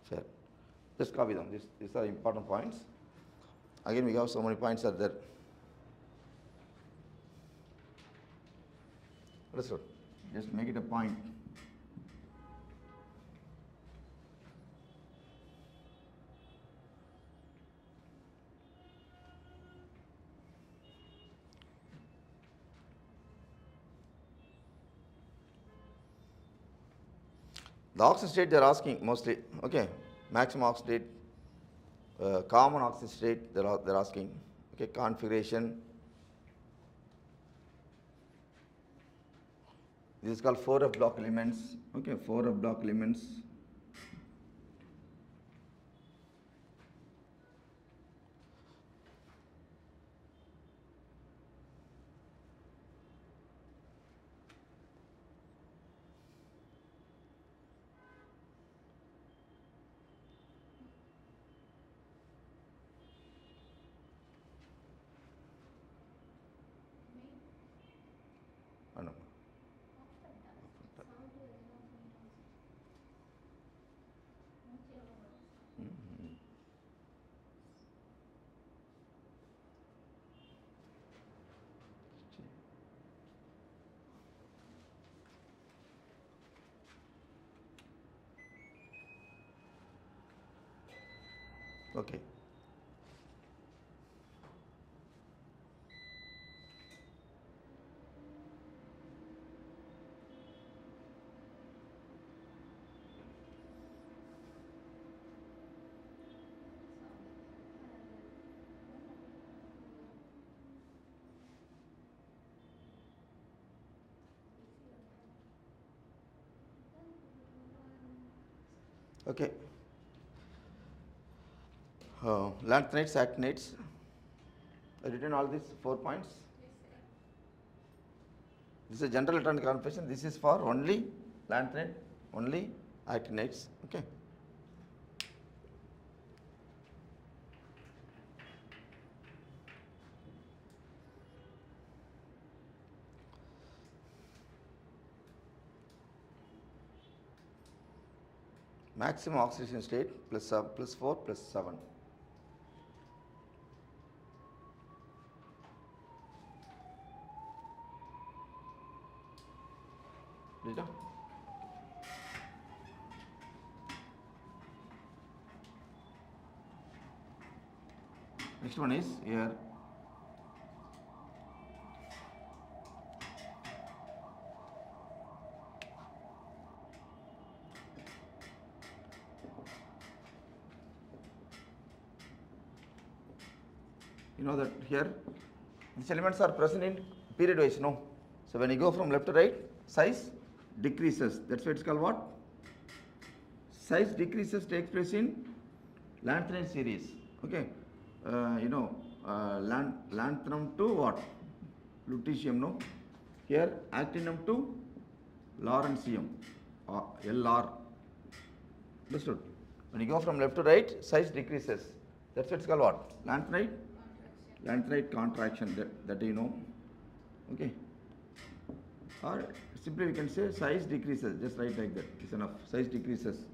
Fair. Just copy them. These are important points. Again, we have so many points are there. Understood? Just make it a point. The oxygen state they are asking mostly, okay, maximum oxygen state, common oxygen state they are asking, okay, configuration. This is called 4F block elements, okay, 4F block elements. I know. Okay. Okay. Lanthanides, actinides. I written all these 4 points. This is a general electronic configuration. This is for only lanthanide, only actinides. Okay. Maximum oxidation state plus 4 plus 7. Data? Next one is here. You know that here these elements are present in period wise, no? So when you go from left to right, size decreases. That's why it's called what? Size decreases takes place in lanthanide series. Okay. Lanthanum to what? Lutetium, no? Here actinium to lawrencium, LR. Understood? When you go from left to right, size decreases. That's what it's called what? Lanthanide? Lanthanide contraction, that you know. Okay. Or simply we can say size decreases, just write like that, it's enough. Size decreases.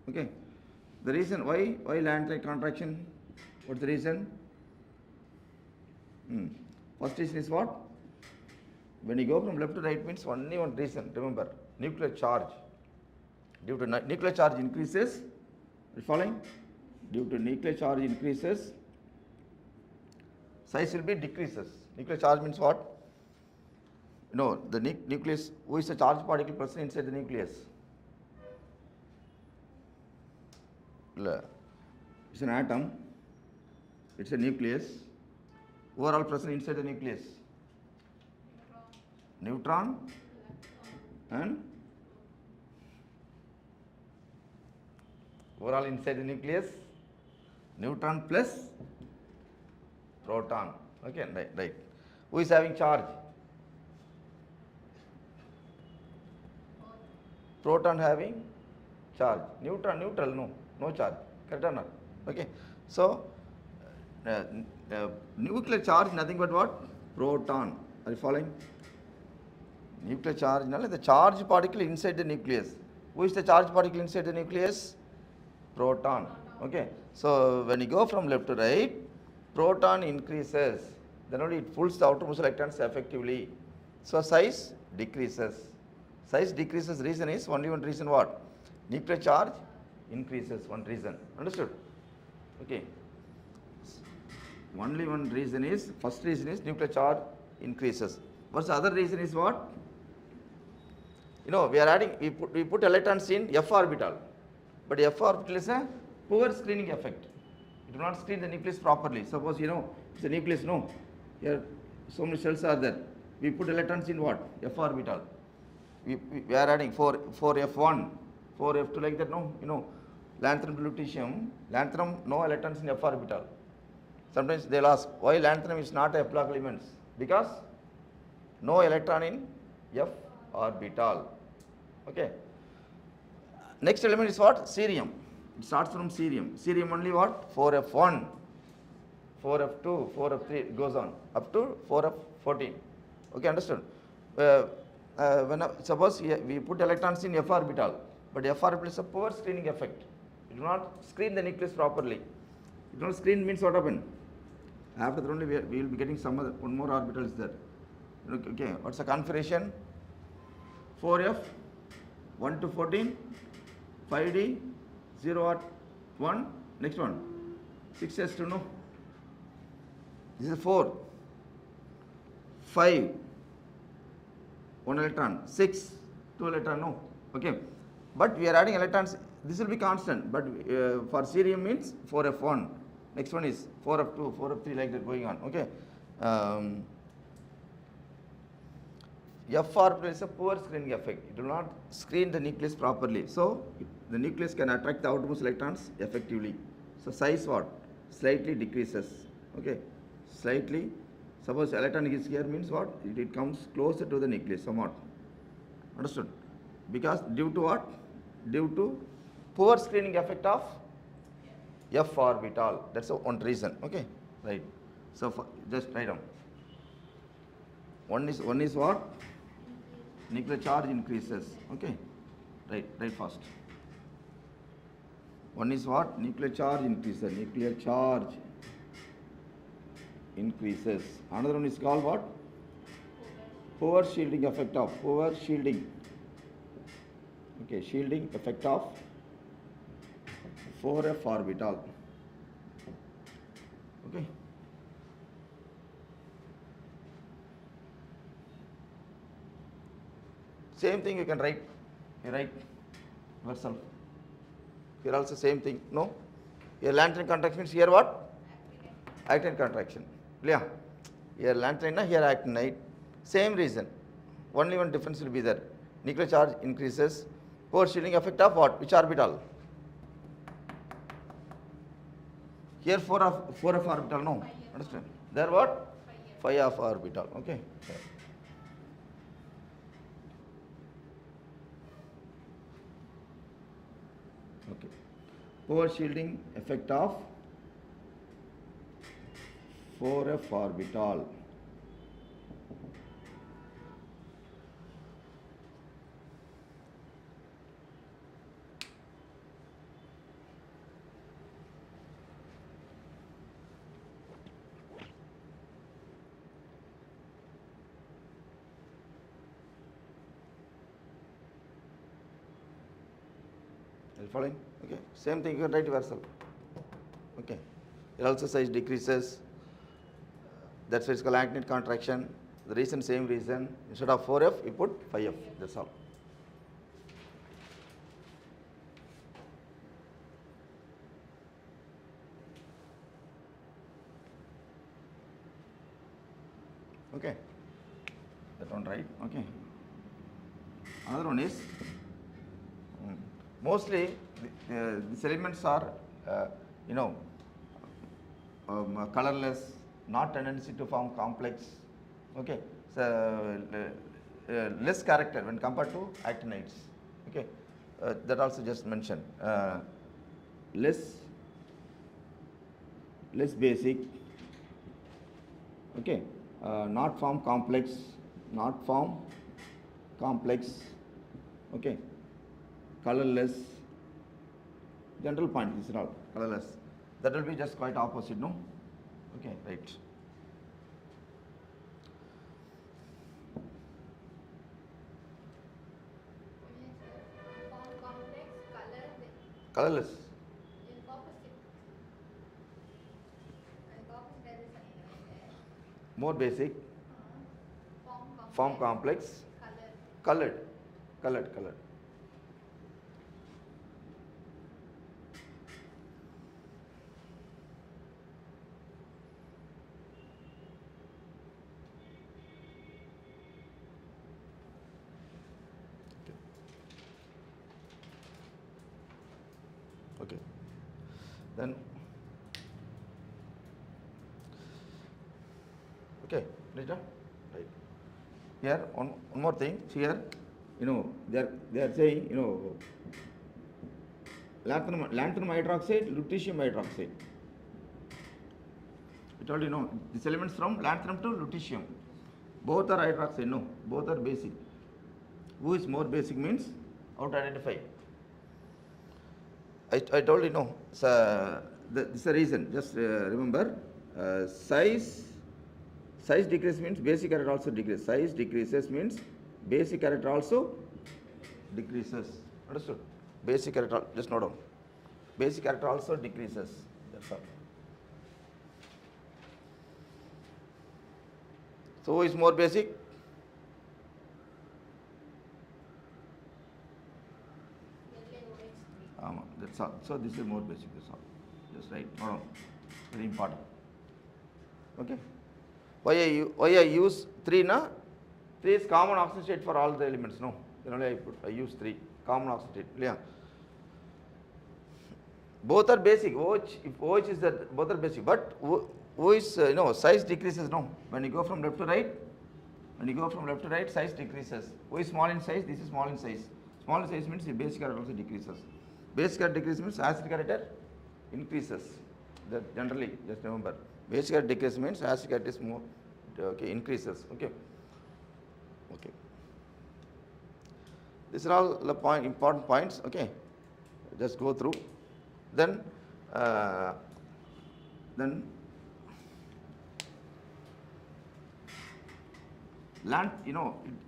Okay. The reason why lanthanide contraction? What's the reason? First reason is what? When you go from left to right means only one reason, remember, nuclear charge. Due to nuclear charge increases, the following, due to nuclear charge increases, size will be decreases. Nuclear charge means what? The nucleus, who is the charged particle present inside the nucleus? It's an atom, it's a nucleus. Who are all present inside the nucleus? Neutron and overall inside the nucleus, neutron plus proton. Okay, right. Who is having charge? Proton having charge. Neutron, neutral, no charge. Correct or not? Okay. So, nuclear charge nothing but what? Proton. Are you following? Nuclear charge, the charge particle inside the nucleus. Who is the charge particle inside the nucleus? Proton. Okay. So when you go from left to right, proton increases. Then only it pulls the outermost electrons effectively. So size decreases. Size decreases reason is only one reason what? Nuclear charge increases, one reason. Understood? Okay. Only one reason is, first reason is nuclear charge increases. What's the other reason is what? You know, we are adding, we put electrons in f orbital, but f orbital is a poor screening effect. It will not screen the nucleus properly. Suppose, you know, it's a nucleus, no, here so many cells are there. We put electrons in what? F orbital. We are adding 4 F1, 4 F2 like that, no, you know, lanthanum lutetium, lanthanum no electrons in f orbital. Sometimes they'll ask why lanthanum is not a f block element, because no electron in f orbital. Okay. Next element is what? Cerium. It starts from cerium. Cerium only what? 4f1, 4f2, 4f3, it goes on up to 4f14. Okay, understood? Suppose we put electrons in f orbital, but f orbital is a poor screening effect. It will not screen the nucleus properly. It will not screen means what happened? After that only we will be getting some other, one more orbital is there. Okay, what's the configuration? 4f, 1 to 14, 5d, 0 at 1, next one, 6s2, no. This is 4, 5, 1 electron, 6, 2 electron, no. Okay, but we are adding electrons, this will be constant, but for cerium means 4f1, next one is 4f2, 4f3, like that going on. Okay. F orbital is a poor screening effect. It will not screen the nucleus properly. So the nucleus can attract the outermost electrons effectively. So size what? Slightly decreases. Okay. Slightly. Suppose electron is here means what? It comes closer to the nucleus somewhat. Understood? Because due to what? Due to poor screening effect of F orbital. That's one reason. Okay. Right. So just write down. One is what? Nuclear charge increases. Okay. Right fast. One is what? Nuclear charge increases. Nuclear charge increases. Another one is called what? Poor shielding effect of. Poor shielding. Okay, shielding effect of 4f orbital. Okay. Same thing you can write. You write yourself. Here also same thing. No? Here lanthanum contraction means here what? Actin contraction. Yeah. Here lanthanum, here actinide. Same reason. Only one difference will be there. Nuclear charge increases. Poor shielding effect of what? Which orbital? Here 4 of orbital. No. Understand? There what? 5 of orbital. Okay. Okay. Poor shielding effect of 4f orbital. Are you following? Okay. Same thing you can write yourself. Okay. Here also size decreases. That's why it's called actinide contraction. The reason, same reason. Instead of 4f, you put 5f. That's all. Okay. That one right. Okay. Another one is mostly these elements are colorless, not tendency to form complex. Okay. So less character when compared to actinides. Okay. That also just mentioned. Less basic. Okay. Not form complex. Okay. Colorless. General point, these are all colorless. That will be just quite opposite, no? Okay, right. Colorless. More basic. Form complex. Colored. Colored. Okay. Then, okay, Rita? Right. Here, one more thing. Here, they are saying, lanthanum hydroxide, lutetium hydroxide. I told you, these elements from lanthanum to lutetium. Both are hydroxide, no, both are basic. Who is more basic means how to identify. I told you, so, this is the reason. Just remember, size decrease means basic character also decreases. Size decreases means basic character also decreases. Understood? Basic character, just note down. Basic character also decreases. That's all. So, who is more basic? That's all. So, this is more basic. That's all. Just write. Note down. Very important. Okay. Why I use 3 na? 3 is common oxygen state for all the elements. No, only I use 3 common oxygen state. Yeah. Both are basic. If OH is that, both are basic. But O is size decreases. No, when you go from left to right, size decreases. O is small in size. This is small in size. Small in size means the basic character also decreases. Basic character decreases means acid character increases. That generally, just remember. Basic character decrease means acid character is more, increases. Okay. These are all the important points. Okay. Just go through. Then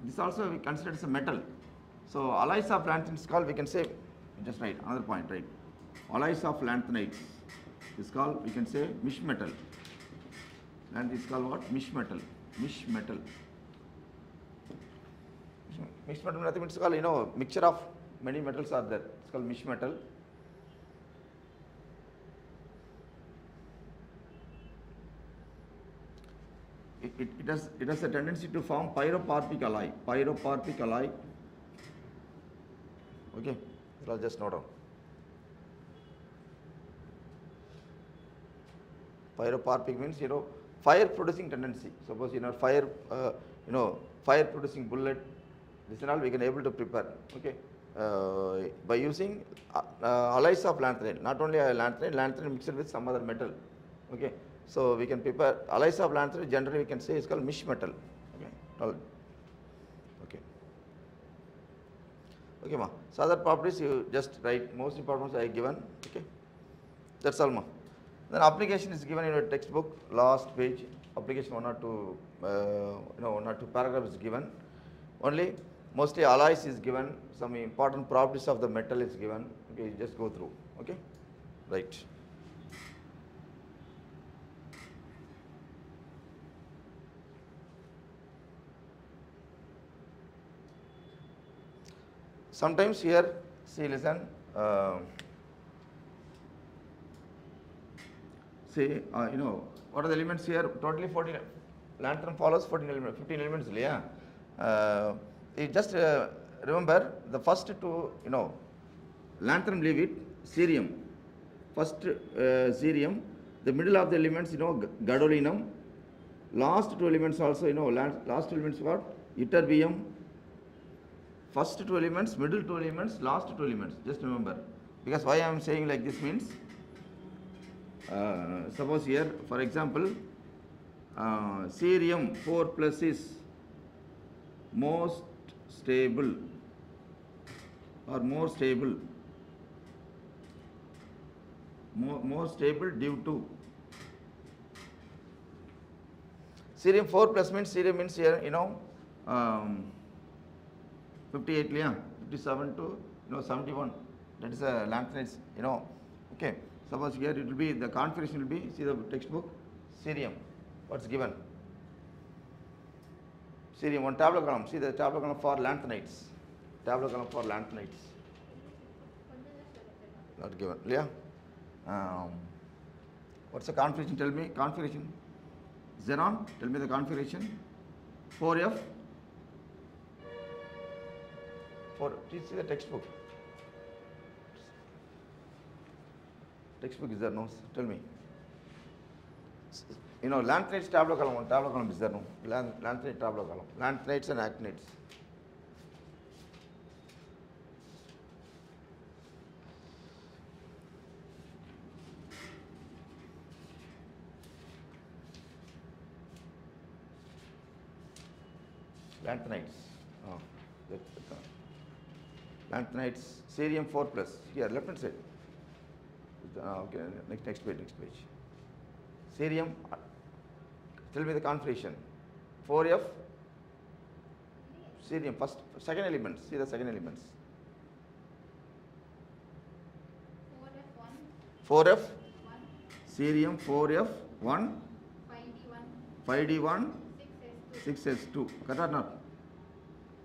this also we consider as a metal. So alloys of lanthanum is called, we can say, just write another point, right? Alloys of lanthanides is called, we can say, mish metal. And it's called what? Mish metal. Mish metal nothing, it's called, mixture of many metals are there. It's called mish metal. It has a tendency to form pyroparpic alloy. Okay, I'll just note down. Pyroparpic means fire producing tendency. Suppose fire producing bullet. This and all we can able to prepare. Okay, by using alloys of lanthanide. Not only lanthanide mixed with some other metal. Okay. So we can prepare alloys of lanthanide. Generally, we can say it's called mish metal. Okay, ma. So other properties you just write. Most important ones I given. Okay, that's all, ma. Then application is given in your textbook. Last page. Application 1 or 2. 1 or 2 paragraphs is given. Only mostly alloys is given. Some important properties of the metal is given. Okay, you just go through. Okay, right. Sometimes here, see, listen, what are the elements here? Totally 14, lanthanum follows 14 elements, 15 elements, yeah. You just remember the first two, lanthanum leave it, cerium. First cerium, the middle of the elements, gadolinum. Last two elements also, last two elements what? Ytterbium. First two elements, middle two elements, last two elements. Just remember. Because why I am saying like this means, suppose here, for example, cerium 4 plus is most stable or more stable. More stable due to cerium 4 plus means cerium means here 58, 57 to 71. That is a lanthanides. Okay. Suppose here it will be the configuration will be, see the textbook, cerium. What's given? Cerium, one tablet column. See the tablet column for lanthanides. Tableau column for lanthanides. Not given. Yeah. What's the configuration? Tell me configuration. Xenon, tell me the configuration. 4F. Please see the textbook. Textbook is there, no? Tell me. You know, lanthanides tableau column is there, no? Lanthanide tableau column. Lanthanides and actinides. Lanthanides. Oh, lanthanides, cerium 4 plus. Here, left hand side. Okay, next page. Cerium, tell me the configuration. 4F, cerium, second elements. See the second elements. 4F, cerium 4F, 1, 5D1, 6S2. Correct or not?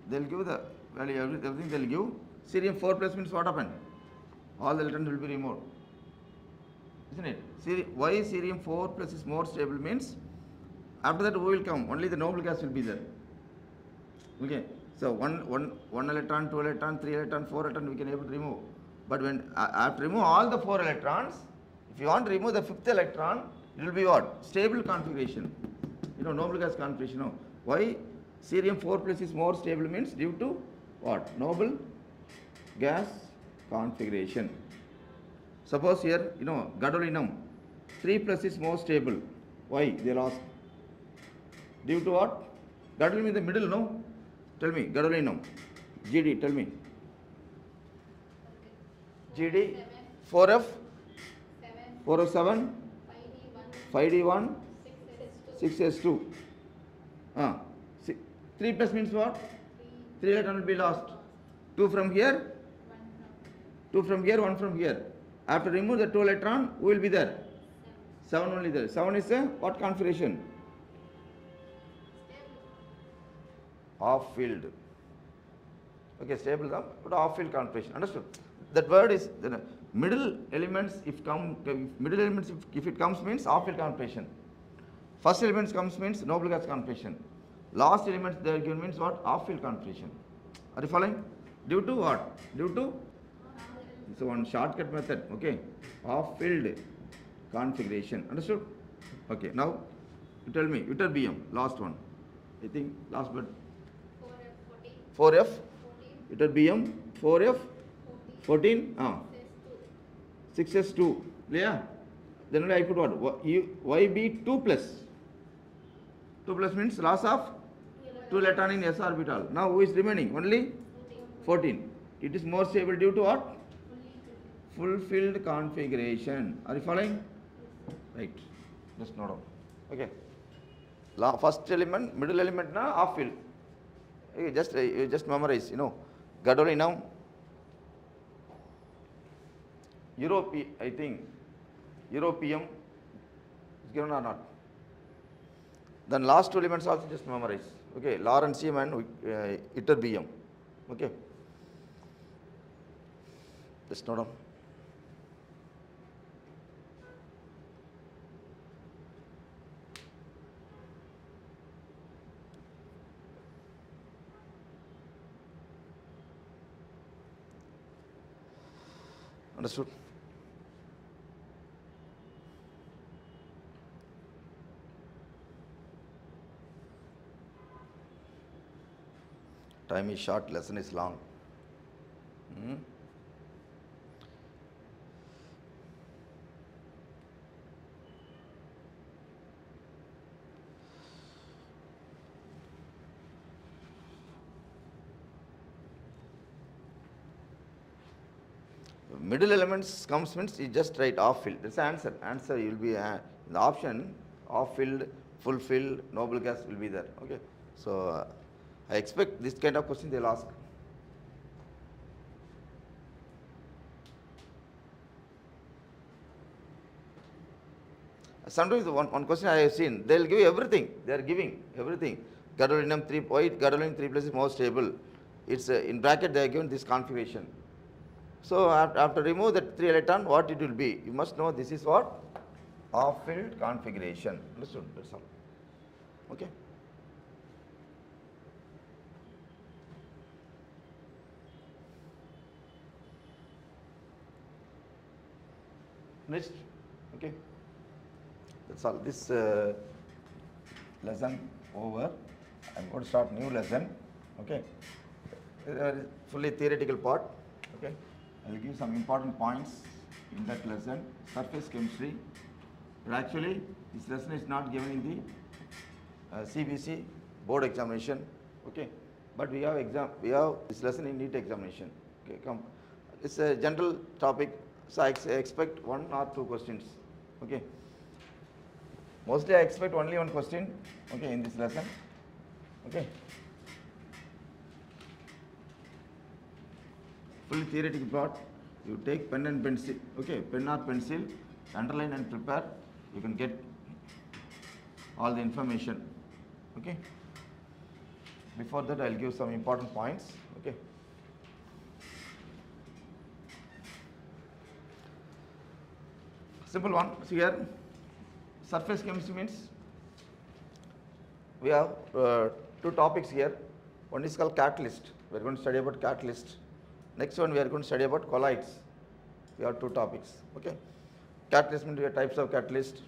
They'll give the value, everything they'll give. Cerium 4 plus means what happened? All the electrons will be removed. Isn't it? Why cerium 4 plus is more stable means after that who will come? Only the noble gas will be there. Okay. So one electron, 2 electron, 3 electron, 4 electron we can able to remove. But when after remove all the 4 electrons, if you want to remove the 5th electron, it will be what? Stable configuration. You know, noble gas configuration. No. Why cerium 4 plus is more stable means due to what? Noble gas configuration. Suppose here, you know, gadolinium 3 plus is more stable. Why? They lost. Due to what? Gadolinium in the middle, no? Tell me, gadolinium. GD, tell me. GD, 4F, 407, 5D1, 6S2. 3 plus means what? 3 electron will be lost. 2 from here, 2 from here, 1 from here. After remove the 2 electron, who will be there? 7 only there. 7 is a what configuration? Off field. Okay, stable, but off field configuration. Understood? That word is the middle elements. If it comes means off field configuration. First elements comes means noble gas configuration. Last elements they are given means what? Off field configuration. Are you following? Due to what? Due to so one shortcut method. Okay, off field configuration. Understood? Okay. Now you tell me. Ytterbium. Last one. I think last but 4F. Ytterbium 4F 14. 6S2. Yeah. Then only I put what? YB 2 plus. 2 plus means loss of 2 electron in s orbital. Now who is remaining? Only 14. It is more stable due to what? Fulfilled configuration. Are you following? Right. Just note down. Okay. First element, middle element na off field. You just memorize. You know, gadolinium, I think europium is given or not. Then last 2 elements also just memorize. Okay, lawrencium and ytterbium. Okay. Just note down. Understood? Time is short, lesson is long. Middle elements comes means you just write off field. That's the answer. Answer will be the option off field, full field, noble gas will be there. Okay. So I expect this kind of question they'll ask. Sometimes one question I have seen, they'll give everything. They are giving everything. Gadolinium 3, why gadolinium 3 plus is more stable? it's in bracket they are given this configuration. So after remove that 3 electron, what it will be? You must know this is what? Off-field configuration. Understood? That's all. Okay. Next. Okay. That's all. This lesson over. I'm going to start new lesson. Okay. Fully theoretical part. Okay. I will give some important points in that lesson. Surface chemistry. But actually, this lesson is not given in the CBC board examination. Okay. But we have this lesson in NEET examination. Okay. Come. It's a general topic, so I expect 1 or 2 questions. Okay. Mostly I expect only 1 question. Okay, in this lesson. Okay. Fully theoretical part. You take pen and pencil. Okay, pen or pencil, underline and prepare. You can get all the information. Okay. Before that, I'll give some important points. Okay. Simple one. So here, surface chemistry means we have 2 topics here. One is called catalyst. We are going to study about catalyst. Next one, we are going to study about colloids. We have 2 topics. Okay. Catalyst means we have types of catalyst,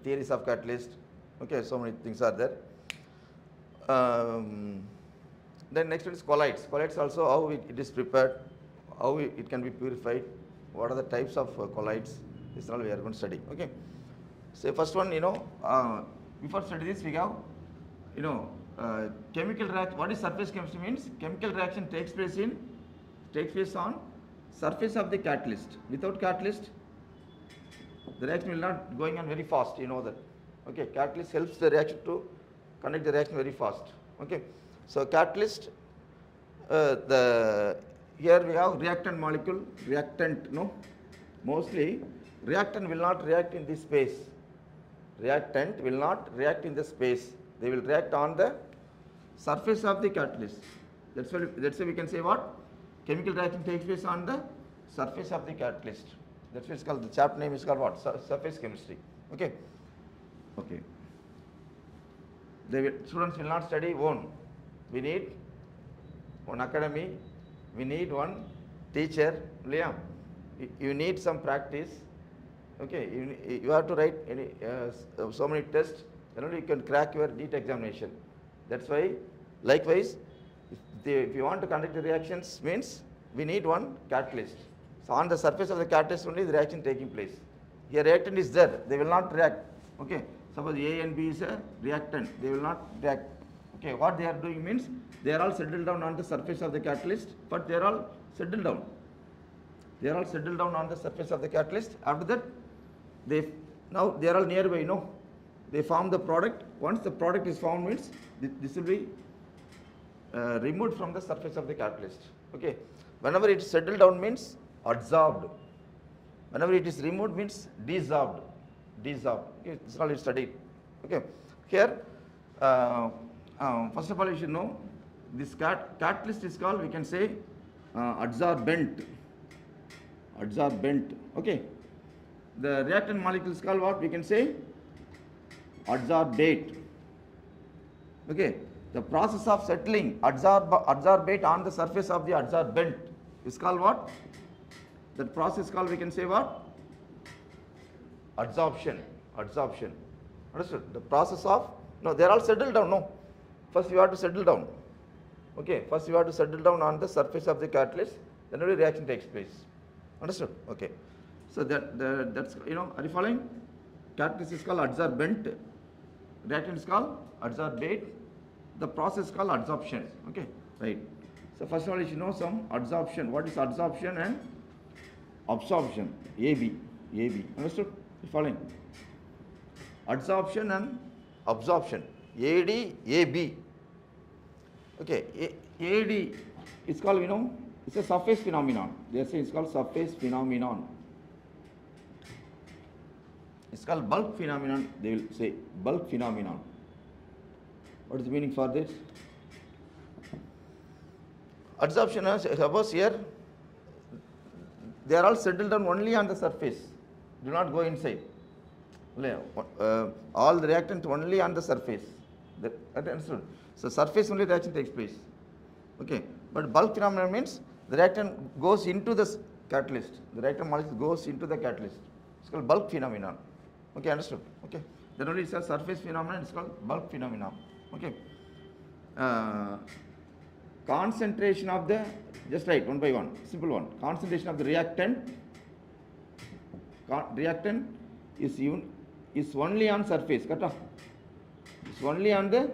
theories of catalyst. Okay, so many things are there. Then next one is colloids. Colloids also how it is prepared, how it can be purified, what are the types of colloids. This is all we are going to study. Okay. So first one, before study this, we have, chemical reaction. What is surface chemistry means? Chemical reaction takes place on surface of the catalyst. Without catalyst, the reaction will not going on very fast. You know that. Okay. Catalyst helps the reaction to conduct the reaction very fast. Okay. So catalyst, here we have reactant molecule. Reactant, mostly reactant will not react in this space. Reactant will not react in the space. They will react on the surface of the catalyst. That's why we can say what? Chemical reaction takes place on the surface of the catalyst. That's why it's called, the chapter name is called what? Surface chemistry. Okay. Okay. Students will not study one. We need one academy. We need one teacher. Liam, you need some practice. Okay, you have to write so many tests, then only you can crack your NEET examination. That's why, likewise, if you want to conduct the reactions, means we need one catalyst. So on the surface of the catalyst only the reaction taking place. Here reactant is there, they will not react. Okay, suppose A and B is a reactant, they will not react. Okay, what they are doing means they are all settled down on the surface of the catalyst, but they are all settled down. They are all settled down on the surface of the catalyst. After that, now they are all nearby, they form the product. Once the product is formed means this will be removed from the surface of the catalyst. Okay. Whenever it is settled down means adsorbed. Whenever it is removed means desorbed. Desorbed. Okay. This is all you studied. Okay. Here, first of all, you should know this catalyst is called, we can say, adsorbent. Adsorbent. Okay. The reactant molecule is called what? We can say adsorbate. Okay. The process of settling adsorbate on the surface of the adsorbent is called what? That process called, we can say what? Adsorption. Adsorption. Understood? The process of, they are all settled down. First you have to settle down. Okay. First you have to settle down on the surface of the catalyst, then only reaction takes place. Understood? Okay. So that's, are you following? Catalyst is called adsorbent. Reactant is called adsorbate. The process is called adsorption. Okay. Right. So first of all, you should know some adsorption. What is adsorption and absorption? AB. Understood? You following? Adsorption and absorption. AD, AB. Okay. AD is called, it's a surface phenomenon. They say it's called surface phenomenon. It's called bulk phenomenon. They will say bulk phenomenon. What is the meaning for this? Adsorption, suppose here, they are all settled down only on the surface. Do not go inside. All the reactant only on the surface. That understood? So surface only reaction takes place. Okay. But bulk phenomenon means the reactant goes into the catalyst. The reactant molecule goes into the catalyst. It's called bulk phenomenon. Okay, understood? Okay. Then only it's a surface phenomenon, it's called bulk phenomenon. Okay. Concentration of the, just write one by one, simple one. Concentration of the reactant is only on surface. Cut off. It's only on the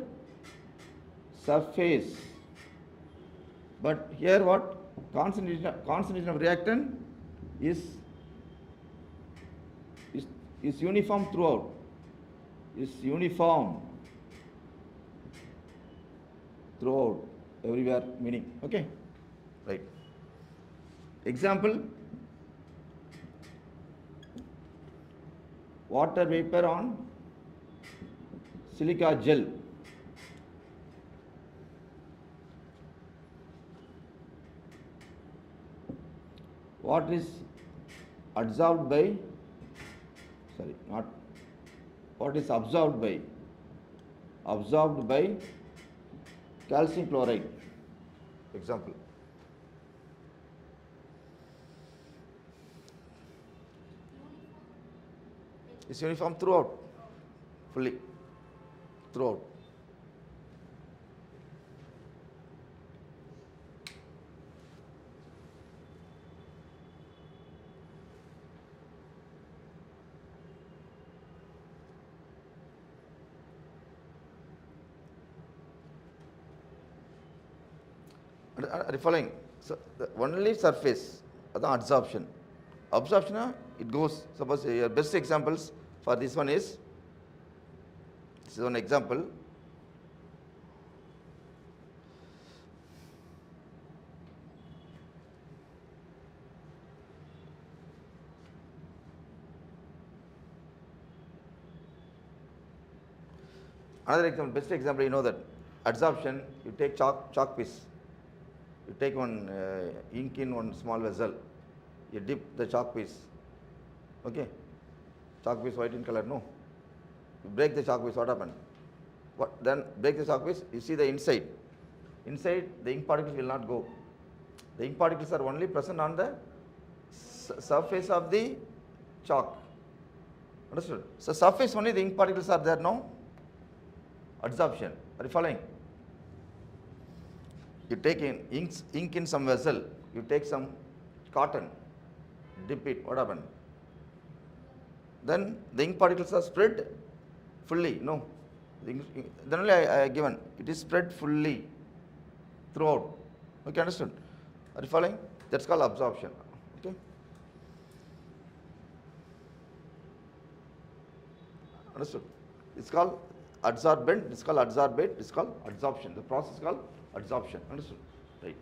surface. But here what? Concentration of reactant is uniform throughout. Is uniform throughout, everywhere, meaning. Okay? Right. Example, water vapor on silica gel. What is absorbed by, what is absorbed by calcium chloride. Example. It's uniform throughout, fully, throughout. Are you following? So the only surface, that's adsorption. Absorption, it goes, suppose your best examples for this one is, this is one example. Another example, best example, you know that adsorption, you take chalk piece. You take one ink in one small vessel, you dip the chalk piece, okay? Chalk piece white in color, no. You break the chalk piece, what happened? Then break the chalk piece, you see the inside. Inside, the ink particles will not go. The ink particles are only present on the surface of the chalk. Understood? So surface only the ink particles are there now. Adsorption. Are you following? You take ink in some vessel, you take some cotton, dip it, what happened? Then the ink particles are spread fully, no. Then only I given, it is spread fully throughout. Okay, understood? Are you following? That's called absorption. Okay. Understood? It's called adsorbent, it's called adsorbate, it's called adsorption. The process is called adsorption. Understood? Right.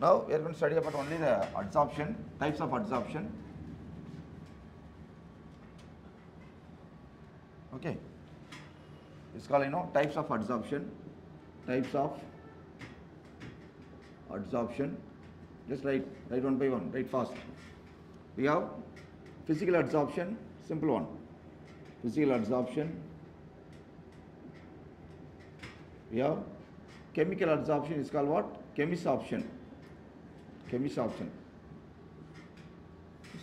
Now we are going to study about only the adsorption, types of adsorption. Okay. It's called, types of adsorption. Types of adsorption. Just write one by one, write fast. We have physical adsorption, simple one. Physical adsorption. We have chemical adsorption, is called what? Chemisorption. Chemisorption.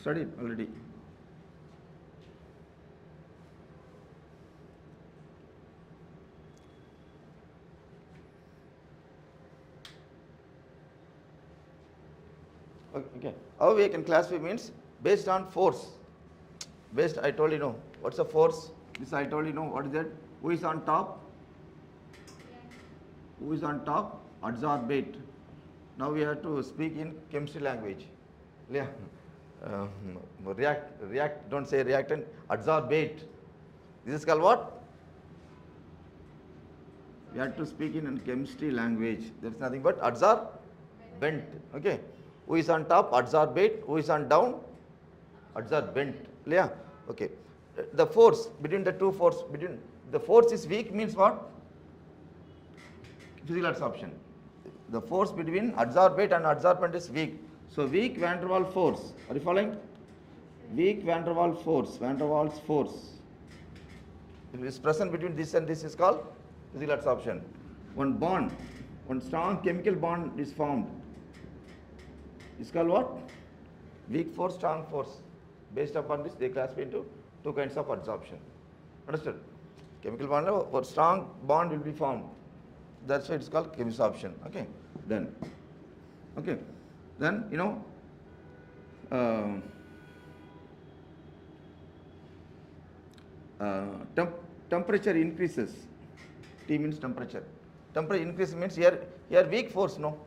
Studied already. Okay. How we can classify means based on force. Based, I told you, no. What's the force? This I told you, no. What is that? Who is on top? Who is on top? Adsorbate. Now we have to speak in chemistry language. Yeah. React, don't say reactant, adsorbate. This is called what? We have to speak in chemistry language. There's nothing but adsorbent. Okay. Who is on top? Adsorbate. Who is on down? Adsorbent. Yeah. Okay. The force between the two force, between the force is weak means what? Physical adsorption. the force between adsorbate and adsorbent is weak. So weak van der Waals force. Are you following? Weak van der Waals force. If it is present between this and this is called physical adsorption. One strong chemical bond is formed. It's called what? Weak force, strong force. Based upon this, they classify into two kinds of adsorption. Understood? Chemical bond or strong bond will be formed. That's why it's called chemisorption. Okay. Then, you know, temperature increases. T means temperature. Temperature increase means here weak force, no.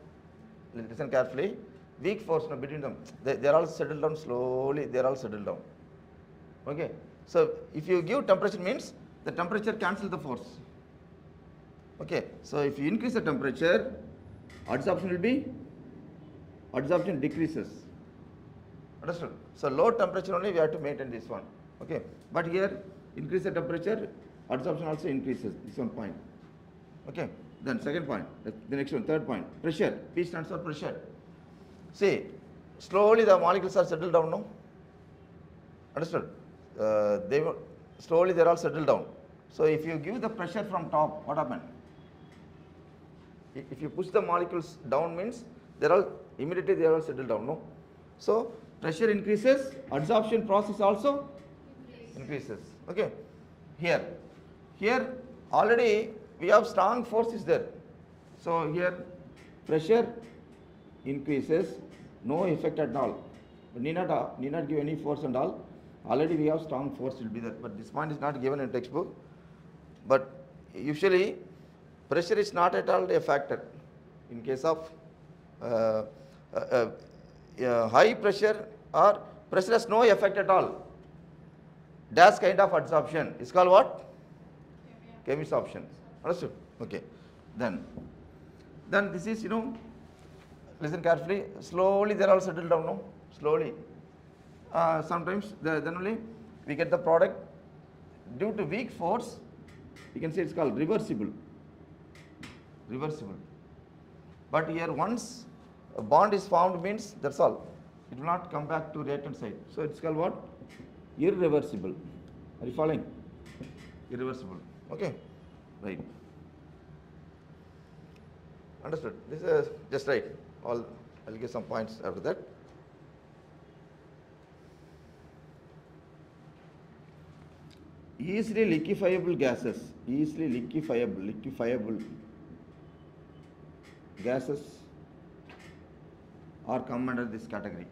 Listen carefully. Weak force, no, between them. They are all settled down slowly. They are all settled down. Okay. So if you give temperature means the temperature cancels the force. Okay. So if you increase the temperature, adsorption decreases. Understood? So low temperature only we have to maintain this one. Okay. But here increase the temperature, adsorption also increases. This one point. Okay. Then second point. The next one, third point. Pressure. P stands for pressure. See, slowly the molecules are settled down, no? Understood? Slowly they are all settled down. So if you give the pressure from top, what happens? If you push the molecules down means immediately they are all settled down, no? So pressure increases, adsorption process also increases. Okay. Here already we have strong force is there. So here pressure increases, no effect at all. Need not give any force and all. Already we have strong force will be there, but this point is not given in textbook. But usually pressure is not at all a factor. In case of high pressure or pressure has no effect at all. Dash kind of adsorption is called what? Chemisorption. Understood? Okay. Then this is, you know, listen carefully. Slowly they are all settled down, no? Slowly. Sometimes then only we get the product. Due to weak force, you can say it's called reversible. But here once a bond is formed means that's all. It will not come back to reactant side. So it's called what? Irreversible. Are you following? Irreversible. Okay. Right. Understood. This is just right. I'll give some points after that. Easily liquefiable gases. Easily liquefiable gases are come under this category.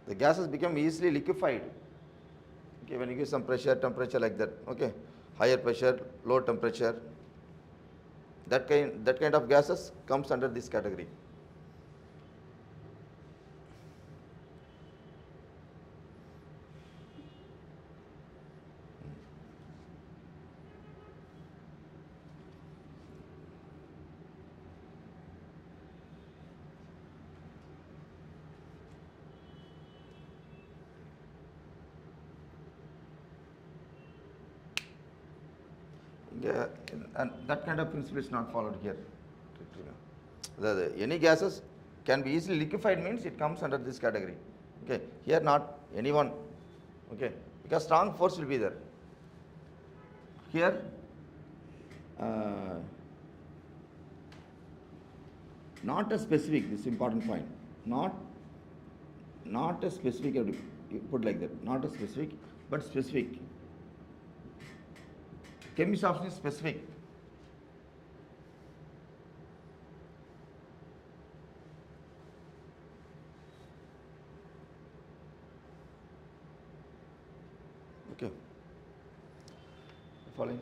The gases become easily liquefied. Okay, when you give some pressure, temperature like that. Okay, higher pressure, low temperature. That kind of gases comes under this category. Yeah, and that kind of principle is not followed here. Any gases can be easily liquefied means it comes under this category. Okay, here not anyone. Okay, because strong force will be there. Here, not a specific. This is important point. Not a specific. You put like that. Not a specific, but specific. Chemisorption is specific. Okay. Following.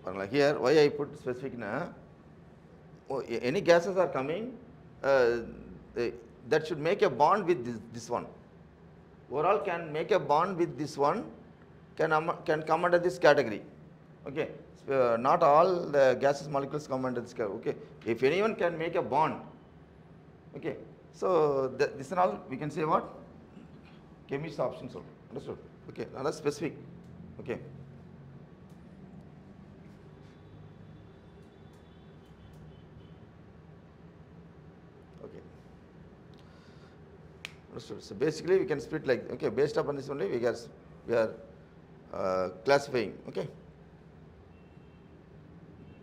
Like here, why I put specific na? Any gases are coming, that should make a bond with this one. Overall can make a bond with this one, can come under this category. Okay, not all the gases molecules come under this category. Okay, if anyone can make a bond, okay, so this and all we can say what? Chemisorption. So understood? Okay, now that's specific. Okay, Understood? So basically we can split like, okay, based upon this only we are classifying, okay.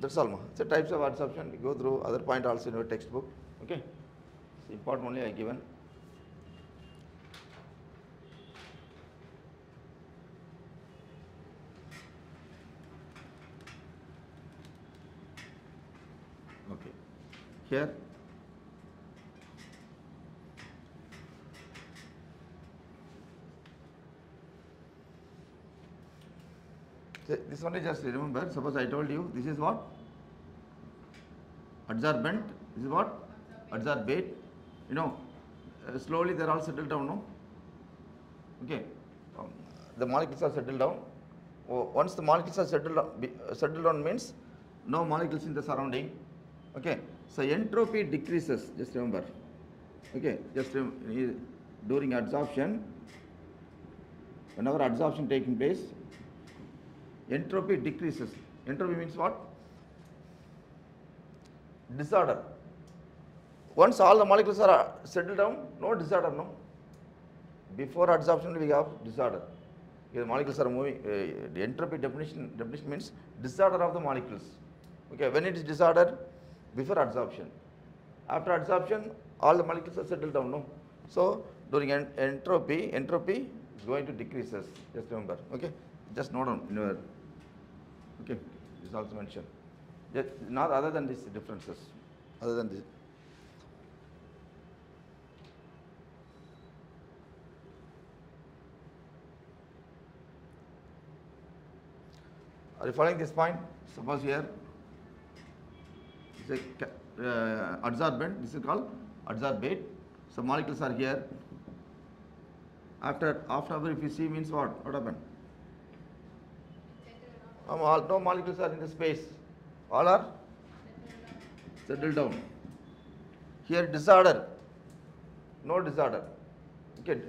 That's all. So types of adsorption, we go through other point also in your textbook, okay. So important only I given. Okay. Here. So this one is just remember, suppose I told you this is what? Adsorbent, this is what? Adsorbate. You know, slowly they are all settled down, no? Okay. The molecules are settled down. Once the molecules are settled down means no molecules in the surrounding. Okay. So entropy decreases, just remember. Okay. Just during adsorption, whenever adsorption taking place, entropy decreases. Entropy means what? Disorder. Once all the molecules are settled down, no disorder, no. Before adsorption we have disorder. The molecules are moving. The entropy definition means disorder of the molecules. Okay, when it is disorder, before adsorption. After adsorption, all the molecules are settled down, no. So during entropy is going to decreases. Just remember. Okay, just note down in your. Okay, this is also mentioned. Just not other than these differences. Other than this. Are you following this point? Suppose here is a adsorbent. This is called adsorbate. So molecules are here. After if you see means what? What happened? No molecules are in the space. All are settled down. Here disorder. No disorder. Okay.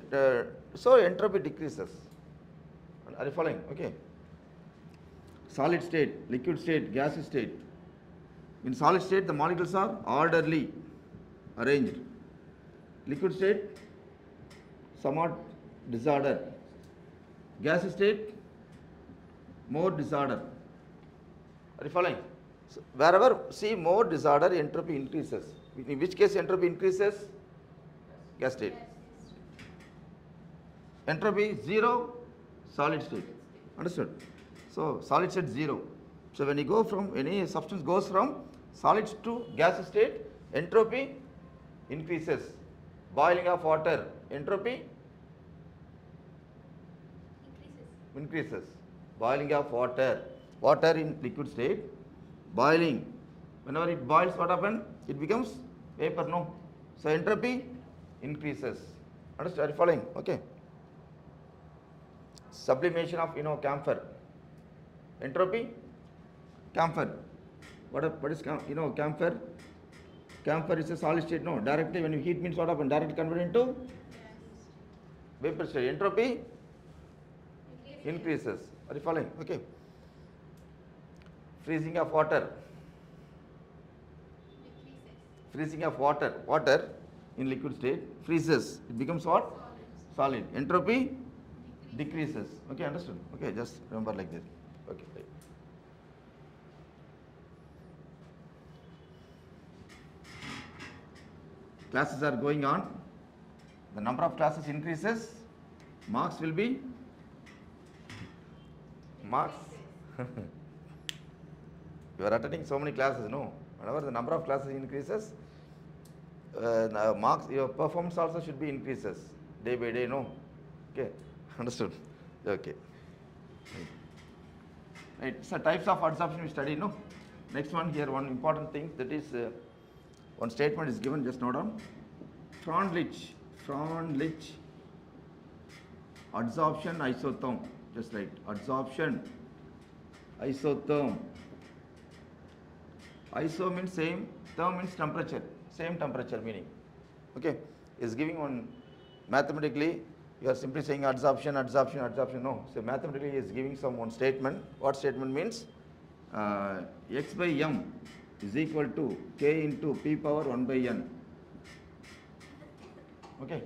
So entropy decreases. Are you following? Okay. Solid state, liquid state, gaseous state. In solid state, the molecules are orderly arranged. Liquid state, somewhat disorder. Gaseous state, more disorder. Are you following? So wherever see more disorder, entropy increases. In which case entropy increases? Gas state. Entropy 0, solid state. Understood? So solid state 0. So when you go from any substance goes from solid to gas state, entropy increases. Boiling of water, entropy increases. Boiling of water in liquid state, boiling. Whenever it boils, what happens? It becomes vapor, no? So entropy increases. Understood? Are you following? Okay. Sublimation of camphor. Entropy, camphor. What is camphor? Camphor is a solid state, no? Directly when you heat means what happens? Directly converted into vapor state. Entropy increases. Are you following? Okay. Freezing of water. Freezing of water in liquid state freezes. It becomes what? Solid. Entropy decreases. Okay, understood? Okay, just remember like this. Okay. Right. Classes are going on. The number of classes increases. Marks will be marks. You are attending so many classes, no? Whenever the number of classes increases, marks, your performance also should be increases day by day, no? Okay, understood? Okay. Right. So types of adsorption we study, no? Next one here, one important thing, that is one statement is given, just note down. Freundlich adsorption isotherm, just right. Adsorption isotherm. Iso means same, therm means temperature, same temperature meaning. Okay, is giving one mathematically. You are simply saying adsorption. No. So mathematically he is giving some one statement. What statement means? X by m is equal to k into p power 1 by n. Okay.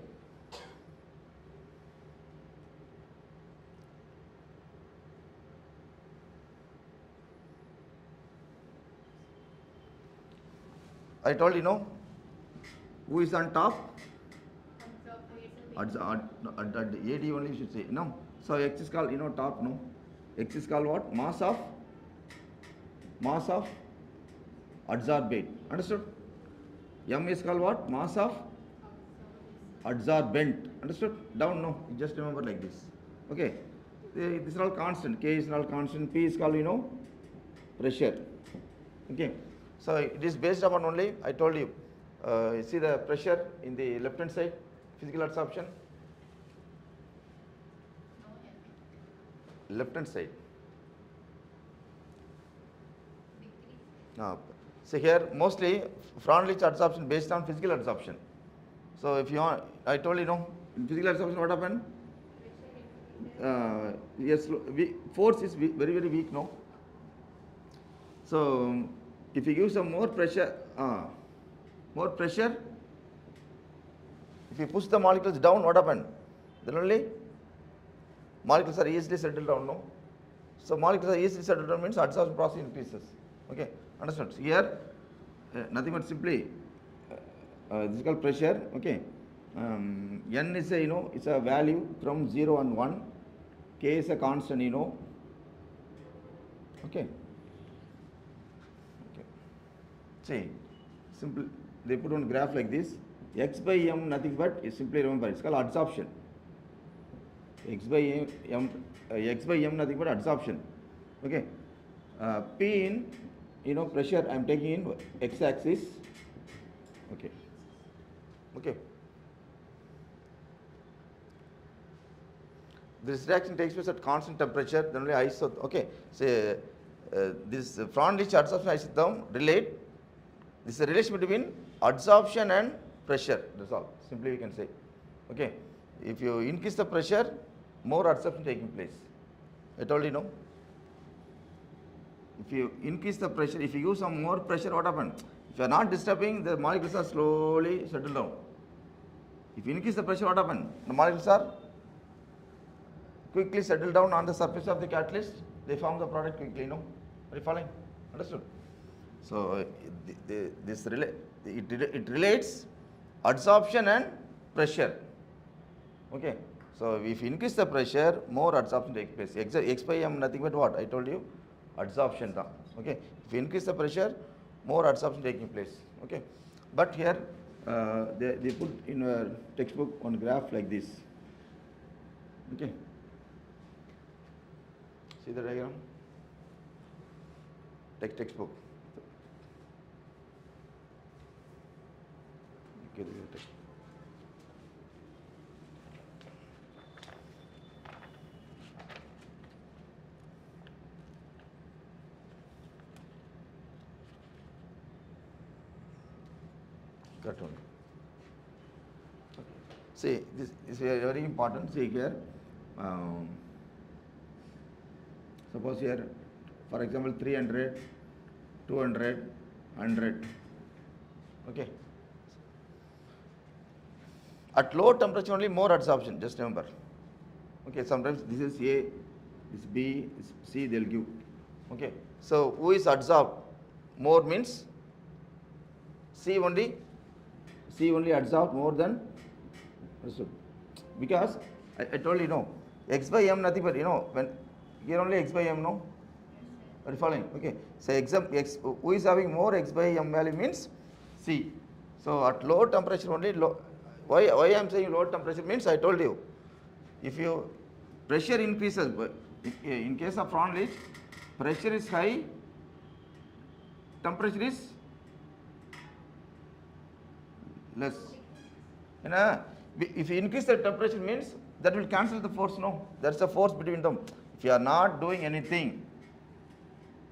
I told you, no, who is on top? AD only you should say, no. So X is called, top, no. X is called what? Mass of adsorbate. Understood? M is called what? Mass of adsorbent. Understood? Down, no. You just remember like this. Okay. This is all constant. K is all constant. P is called, pressure. Okay. So it is based upon only, I told you, see the pressure in the left hand side, physical absorption. Left hand side. Now, see here, mostly Freundlich adsorption based on physical absorption. So if you want, I told you, no, in physical absorption what happened? Yes, force is very, very weak, no. So if you give some more pressure, if you push the molecules down, what happened? Then only molecules are easily settled down, no. So molecules are easily settled down means adsorption process increases. Okay, understood? So here, nothing but simply this is called pressure. Okay, N is a it's a value from 0 and 1. K is a constant, Okay. See, simple. They put on graph like this. X by M nothing but is simply remember it's called adsorption. X by M nothing but adsorption. Okay. P in pressure I am taking in X axis. Okay. Okay. This reaction takes place at constant temperature. Then only isotherm. Okay. Say this Freundlich adsorption isotherm relate. This is a relation between adsorption and pressure. That's all. Simply we can say. Okay. If you increase the pressure, more adsorption taking place. I told you, no. If you increase the pressure, if you use some more pressure, what happens? If you are not disturbing, the molecules are slowly settled down. If you increase the pressure, what happens? The molecules are quickly settled down on the surface of the catalyst. They form the product quickly. No, are you following? Understood? So it relates adsorption and pressure. Okay. So if you increase the pressure, more adsorption takes place. X by M nothing but what? I told you, adsorption. Okay. If you increase the pressure, more adsorption taking place. Okay. But here they put in a textbook on graph like this. Okay. See the diagram? Textbook. Okay, got one. See, this is very important. See here. Suppose here, for example, 300, 200, 100. Okay. At low temperature only more adsorption, just remember. Okay, sometimes this is A, this is B, this is C, they'll give. Okay, so who is adsorbed more means C only adsorbed more than, because I told you, no, X by M nothing but, when here only X by M, no? Are you following? Okay, so X, who is having more X by M value means C. So at low temperature only, why I am saying low temperature means I told you, if you pressure increases, in case of Freundlich, pressure is high, temperature is less. If you increase the temperature means that will cancel the force, no? That's the force between them. If you are not doing anything,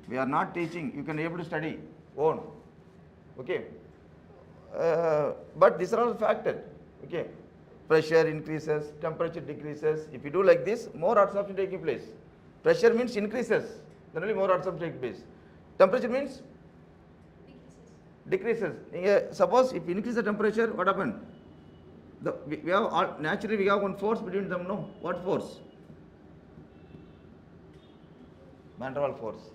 we are not teaching, you can be able to study own. Okay. But these are all factors. Okay. Pressure increases, temperature decreases. If you do like this, more adsorption taking place. Pressure means increases, then only more adsorption taking place. Temperature means decreases. Suppose if you increase the temperature, what happened? We have naturally we have one force between them. No, what force? Van der Waals force.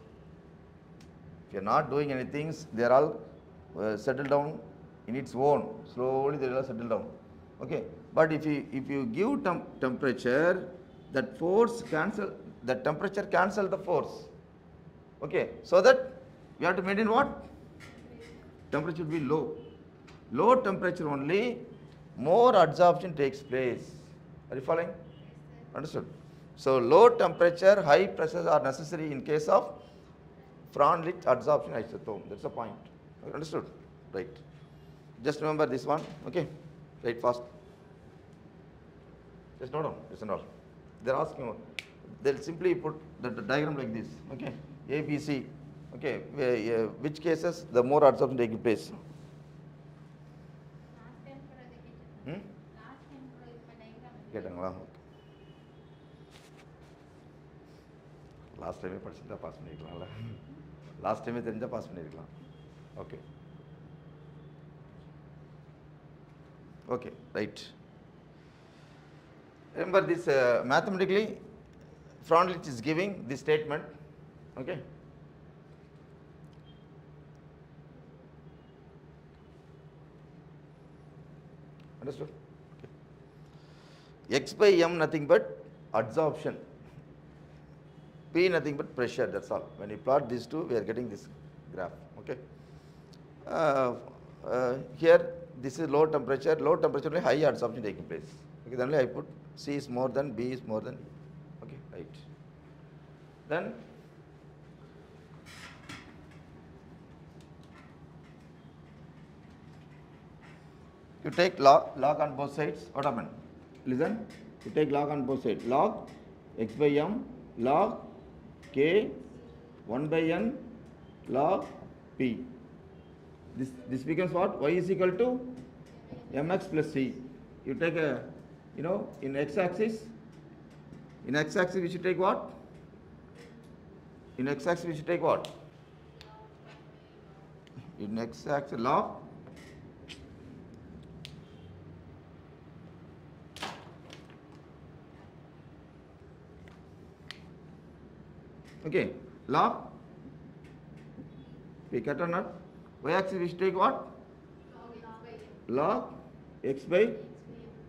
If you are not doing anything, they are all settle down in its own. Slowly they will settle down. Okay. But if you give temperature, that force cancel, that temperature cancel the force. Okay. So that we have to maintain what? Temperature should be low. Low temperature only, more adsorption takes place. Are you following? Understood? So low temperature, high pressures are necessary in case of Freundlich adsorption isotherm. That's the point. Understood? Right. Just remember this one. Okay. Right fast. Just note down. Listen all. They're asking. They'll simply put the diagram like this. Okay. A, B, C. Okay. Which cases the more adsorption taking place? கேட்டாங்களா? Last டைமே படிச்சுருந்தா pass பண்ணிருக்கலாம்ல. Last டைமே தெரிஞ்சால் pass பண்ணியிருக்கலாம். Okay okay right. Remember this mathematically Freundlich is giving this statement. Okay. Understood? Okay. X by m nothing but adsorption. P nothing but pressure, that's all. When you plot these two, we are getting this graph. Okay. Here, this is low temperature only high adsorption taking place. Okay, then only I put C is more than, B is more than. Okay, right. Then, you take log on both sides, what happened? Listen, you take log on both sides. Log x by m, log k, 1 by n, log p. This becomes what? Y is equal to mx plus c. You take a, in x-axis, we should take what? In x-axis we should take what? In x-axis log okay, log we cut or not? Y-axis we should take what? Log x by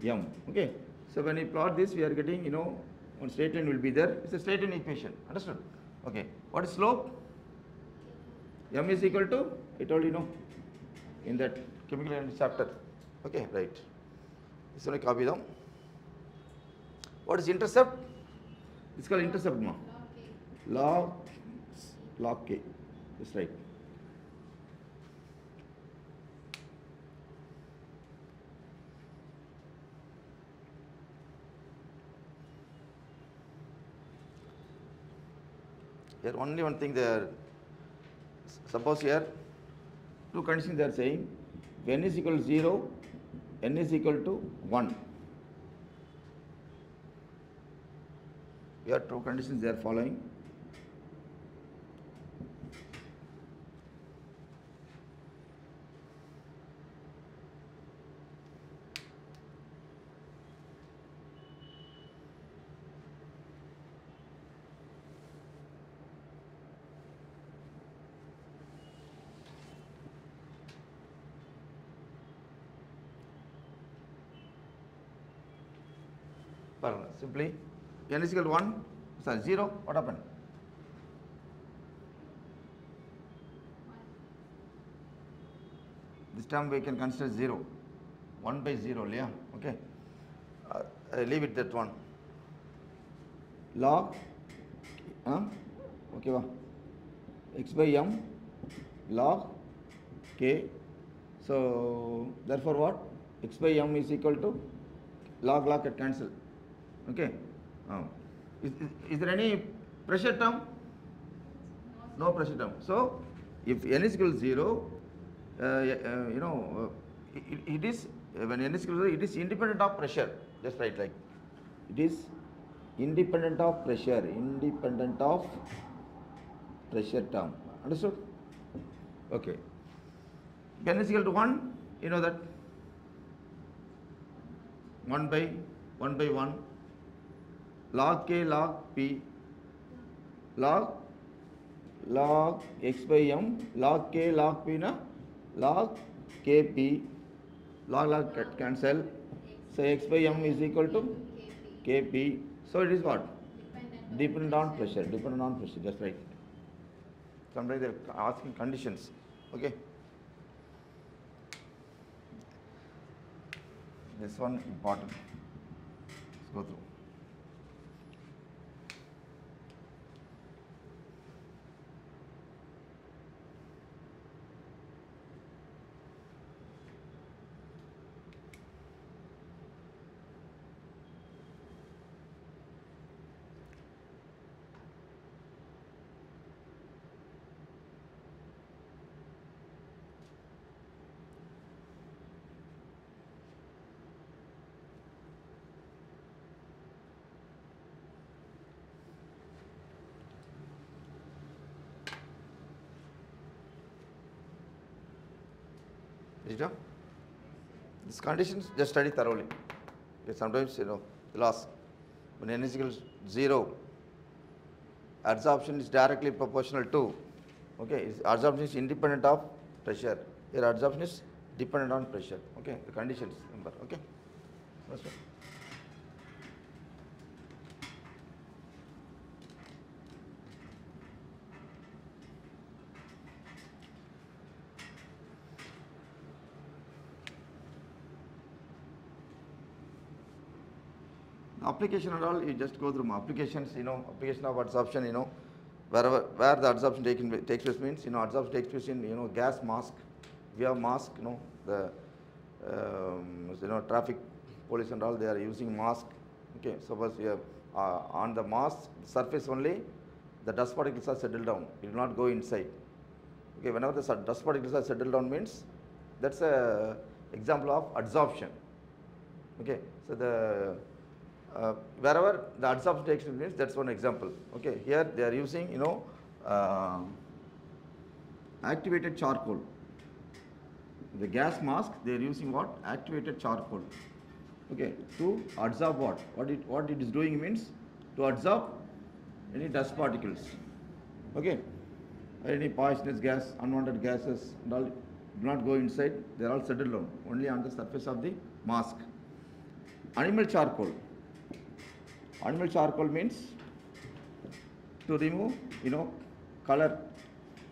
m. Okay, so when we plot this, we are getting, one straight line will be there. It's a straight line equation. Understood? Okay, what is slope? M is equal to, I told you, in that chemical energy chapter. Okay, right. This one I copy them. What is intercept? It's called intercept, ma. Log k. That's right. Here only one thing there. Suppose here two conditions they are saying. If n is equal to 0, n is equal to 1. Here two conditions they are following. Simply n is equal to 1, sorry 0, what happened? This term we can consider 0, 1 by 0, yeah, okay. I leave it that one. Log, okay, x by m, log k. So therefore what? X by m is equal to log at cancel. Okay. Is there any pressure term? No pressure term. So if n is equal to 0, it is when n is equal to 0, it is independent of pressure. Just write like it is independent of pressure. Independent of pressure term. Understood? Okay. If n is equal to 1, you know that 1 by 1 log k log p log x by m log k log p na log Kp, log cancel. So x by m is equal to Kp. So it is what? Dependent on pressure. Dependent on pressure. Just right. Sometimes they're asking conditions. Okay. This one important. Let's go through. These conditions just study thoroughly. Sometimes they'll ask when n is equal to 0, adsorption is directly proportional to. Okay, adsorption is independent of pressure. Here adsorption is dependent on pressure. Okay, the conditions remember. Okay, that's right. Application and all, you just go through applications, application of adsorption, wherever where the adsorption takes place means, adsorption takes place in, gas mask. We have mask, the traffic police and all, they are using mask. Okay, suppose you have on the mask surface only, the dust particles are settled down. It will not go inside. Okay, whenever the dust particles are settled down means that's a example of adsorption. Okay, so the wherever the adsorption takes place means that's one example. Okay, here they are using activated charcoal. The gas mask they are using what? Activated charcoal. Okay, to adsorb what? What it is doing means to adsorb any dust particles. Okay, any poisonous gas, unwanted gases and all do not go inside. They are all settled down only on the surface of the mask. Animal charcoal. Animal charcoal means to remove, color.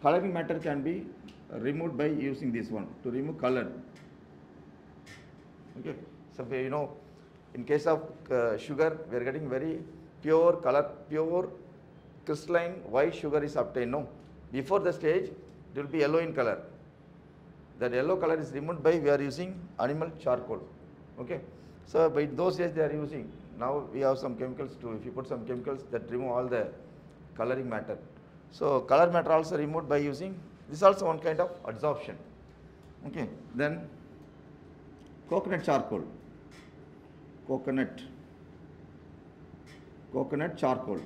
Coloring matter can be removed by using this one to remove color. Okay, so in case of sugar, we are getting very pure color, pure crystalline white sugar is obtained. No, before the stage, it will be yellow in color. That yellow color is removed by we are using animal charcoal. Okay, so by those days they are using. Now we have some chemicals too. If you put some chemicals that remove all the coloring matter. So color matter also removed by using this, also one kind of adsorption. Okay, then coconut charcoal. Coconut charcoal.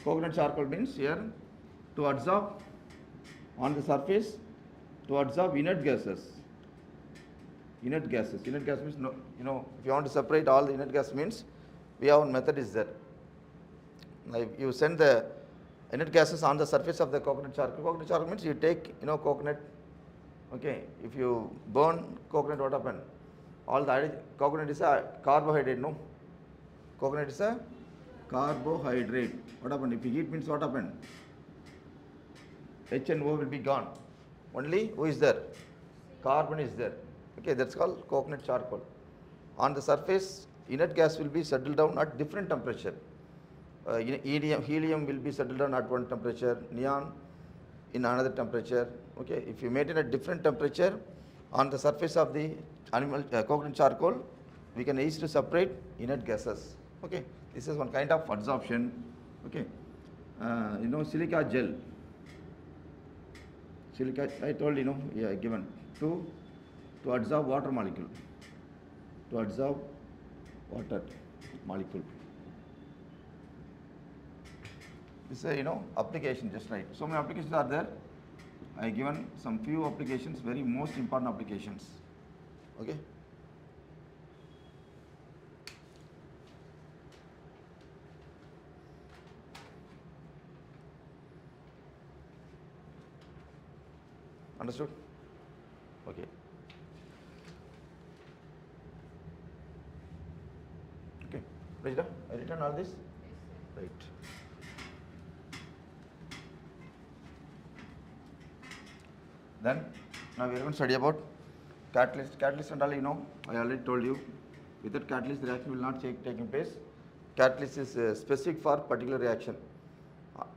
Coconut charcoal means here to adsorb on the surface, to adsorb inert gases. Inert gases. Inert gas means, if you want to separate all the inert gas means, we have one method is there. Now, you send the inert gases on the surface of the coconut charcoal. Coconut charcoal means you take, coconut. Okay, if you burn coconut, what happen? All the coconut is a carbohydrate, no? Coconut is a carbohydrate. What happen? If you heat means what happen? H and O will be gone. Only who is there? Carbon is there. Okay, that's called coconut charcoal. On the surface, inert gas will be settled down at different temperature. Helium will be settled down at one temperature, neon in another temperature. Okay, if you maintain a different temperature on the surface of the coconut charcoal, we can easily separate inert gases. Okay, this is one kind of adsorption. Okay, silica gel. Silica, I told given to adsorb water molecule. To adsorb water molecule. This is application just right. So many applications are there. I given some few applications, very most important applications. Okay. Understood? Okay. Okay. Rajita, I written all this? Right. Then, now we are going to study about catalyst. Catalyst and all, you know, I already told you, without catalyst, the reaction will not taking place. Catalyst is specific for particular reaction.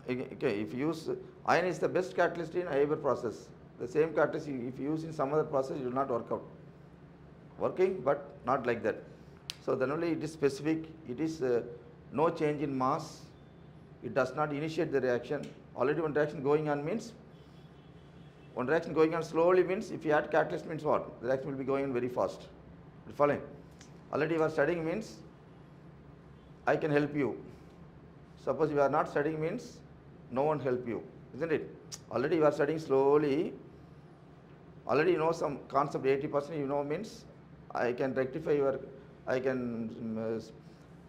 Okay, if you use, iron is the best catalyst in Haber process. The same catalyst, if you use in some other process, it will not work out. Working, but not like that. So then only it is specific, it is no change in mass, it does not initiate the reaction. Already one reaction going on means, one reaction going on slowly means, if you add catalyst means what? The reaction will be going on very fast. You following? Already you are studying means, I can help you. Suppose you are not studying means, no one help you, isn't it? Already you are studying slowly, already you know some concept 80% you know means, I can rectify your, I can,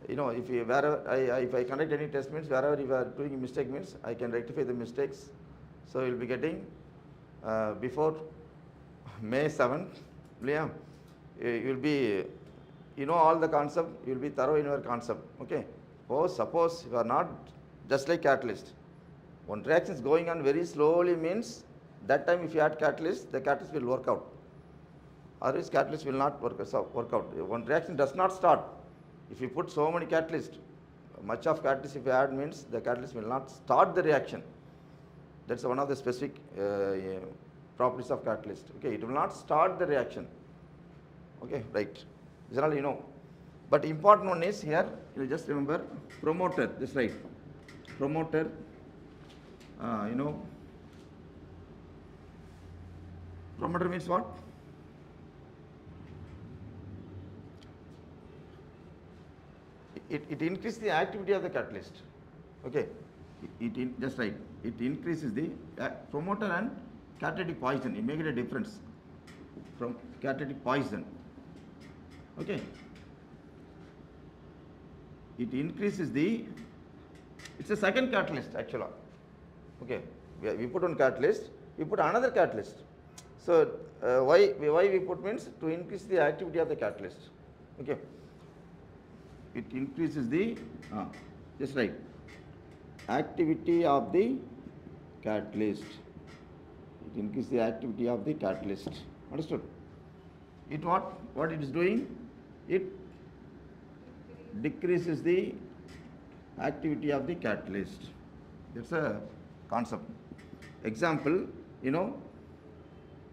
you know, if you, wherever, if I conduct any test means, wherever you are doing a mistake means, I can rectify the mistakes. So you will be getting, before May 7th, Liam, you will be, you know all the concept, you will be thorough in your concept, okay? Oh, suppose you are not just like catalyst. One reaction is going on very slowly means, that time if you add catalyst, the catalyst will work out. Otherwise catalyst will not work out. One reaction does not start. If you put so many catalysts, much of catalyst if you add means, the catalyst will not start the reaction. That's one of the specific properties of catalyst. Okay, it will not start the reaction. Okay, right. Generally, you know. But important one is here, you just remember promoter, this right. Promoter, you know, promoter means what? It increases the activity of the catalyst. Okay, just right. It increases the promoter and catalytic poison. You make it a difference from catalytic poison. Okay, it increases the. It's a second catalyst actually. Okay, we put one catalyst, we put another catalyst. So why we put means to increase the activity of the catalyst. Okay. It increases the, just right, activity of the catalyst. It increases the activity of the catalyst. Understood? It what it is doing? It decreases the activity of the catalyst. That's a concept. Example, you know,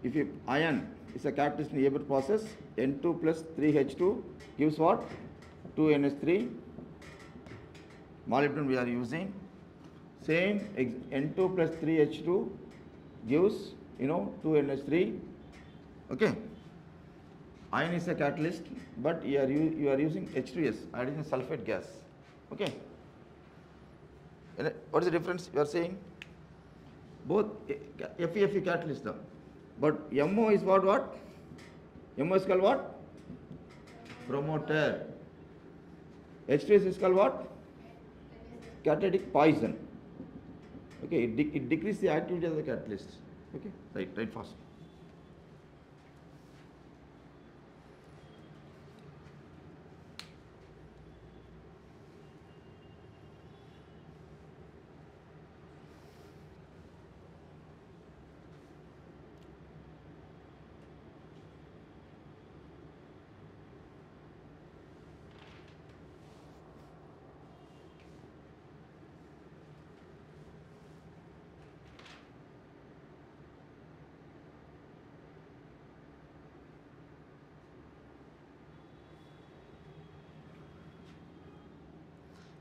if you iron is a catalyst in Haber process, N2 plus 3H2 gives what? 2NH3, molybdenum we are using. Same N2 plus 3H2 gives, you know, 2NH3. Okay. Iron is a catalyst, but you are using H2S, hydrogen sulfate gas. Okay. What is the difference you are saying? Both FE catalyst, but MO is what? MO is called what? Promoter. H2S is called what? Catalytic poison. Okay, it decreases the activity of the catalyst. Okay, right fast.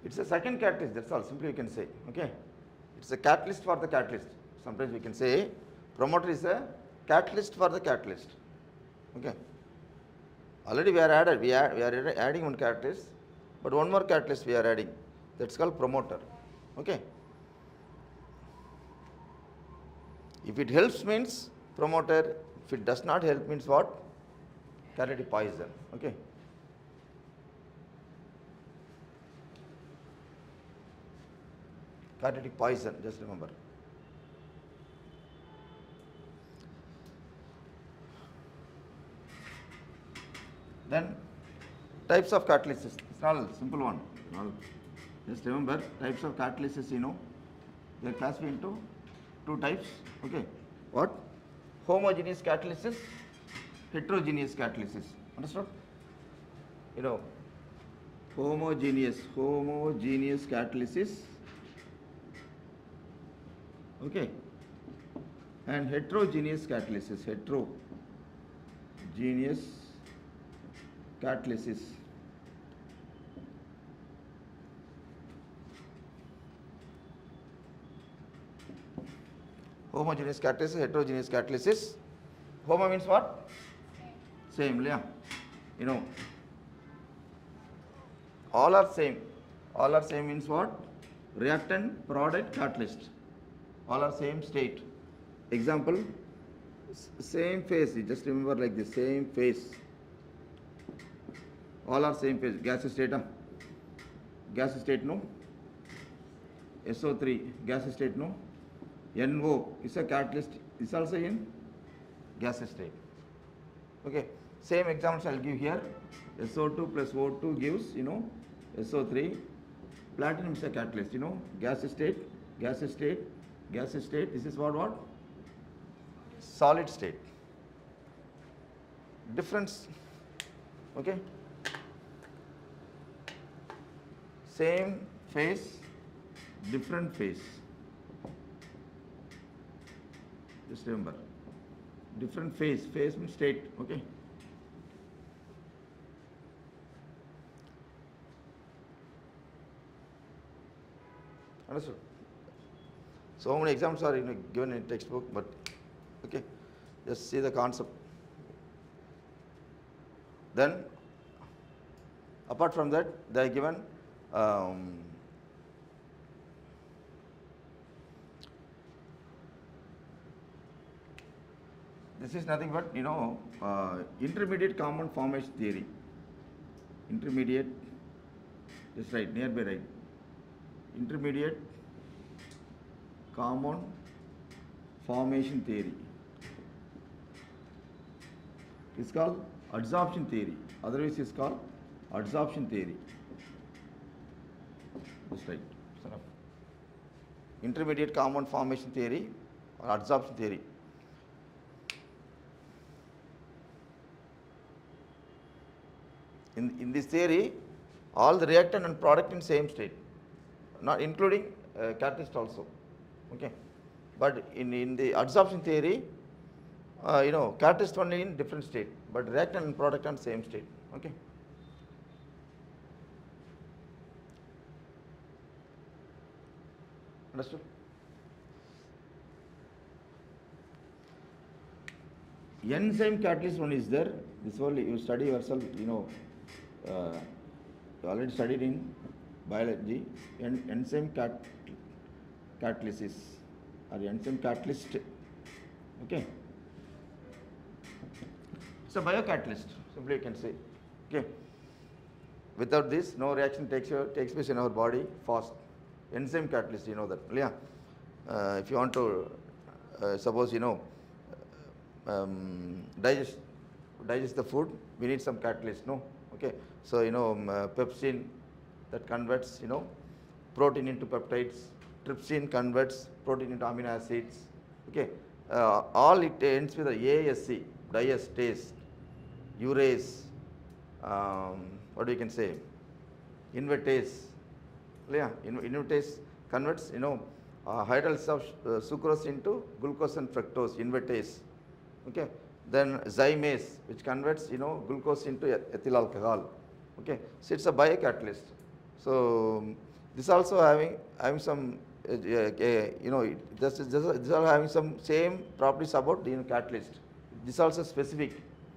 It's a second catalyst, that's all, simply we can say, okay. It's a catalyst for the catalyst. Sometimes we can say promoter is a catalyst for the catalyst, okay. Already we are adding one catalyst, but one more catalyst we are adding, that's called promoter, okay. If it helps means promoter, if it does not help means what? Catalytic poison, okay. Catalytic poison, just remember. Then types of catalysis. It's not a simple one. Just remember types of catalysis, they are classified into two types. Okay. What? Homogeneous catalysis, heterogeneous catalysis. Understood? Homogeneous catalysis. Okay. And heterogeneous catalysis. Heterogeneous catalysis. Homogeneous catalysis, heterogeneous catalysis. Homo means what? Same, yeah. All are same. All are same means what? Reactant, product, catalyst. All are same state. Example, same phase. You just remember like this, same phase. All are same phase. Gas state, gas state, no. SO3, gas state, no. NO is a catalyst, is also in gas state. Okay, same examples I'll give here. SO2 plus O2 gives, SO3. Platinum is a catalyst, gas state, gas state, gas state. This is what? Solid state. Difference, okay? Same phase, different phase. Just remember, different phase. Phase means state, okay? Understood? So many examples are given in textbook, but okay, just see the concept. Then, apart from that, they are given this is nothing but intermediate common formation theory. Intermediate, just right, nearby right. Intermediate common formation theory. It's called adsorption theory. Otherwise, it's called adsorption theory. Just right. Intermediate common formation theory or adsorption theory. In this theory, all the reactant and product in same state, not including catalyst also. Okay, but in the adsorption theory, catalyst only in different state, but reactant and product on same state. Okay. Understood? Enzyme catalyst one is there. This only you study yourself. You already studied in biology. Enzyme catalysis or enzyme catalyst. Okay. It's a biocatalyst. Simply you can say. Okay. Without this, no reaction takes place in our body fast. Enzyme catalyst, you know that. Yeah. If you want to, suppose digest the food, we need some catalyst, no? Okay. So pepsin that converts protein into peptides. Trypsin converts protein into amino acids. Okay. All it ends with a ASC, diastase, urease. What do you can say? Invertase. Yeah, invertase converts hydrolysis of sucrose into glucose and fructose, invertase. Okay. Then zymase, which converts glucose into ethyl alcohol. Okay. So it's a biocatalyst. So this also having some this are having some same properties about catalyst. This also specific.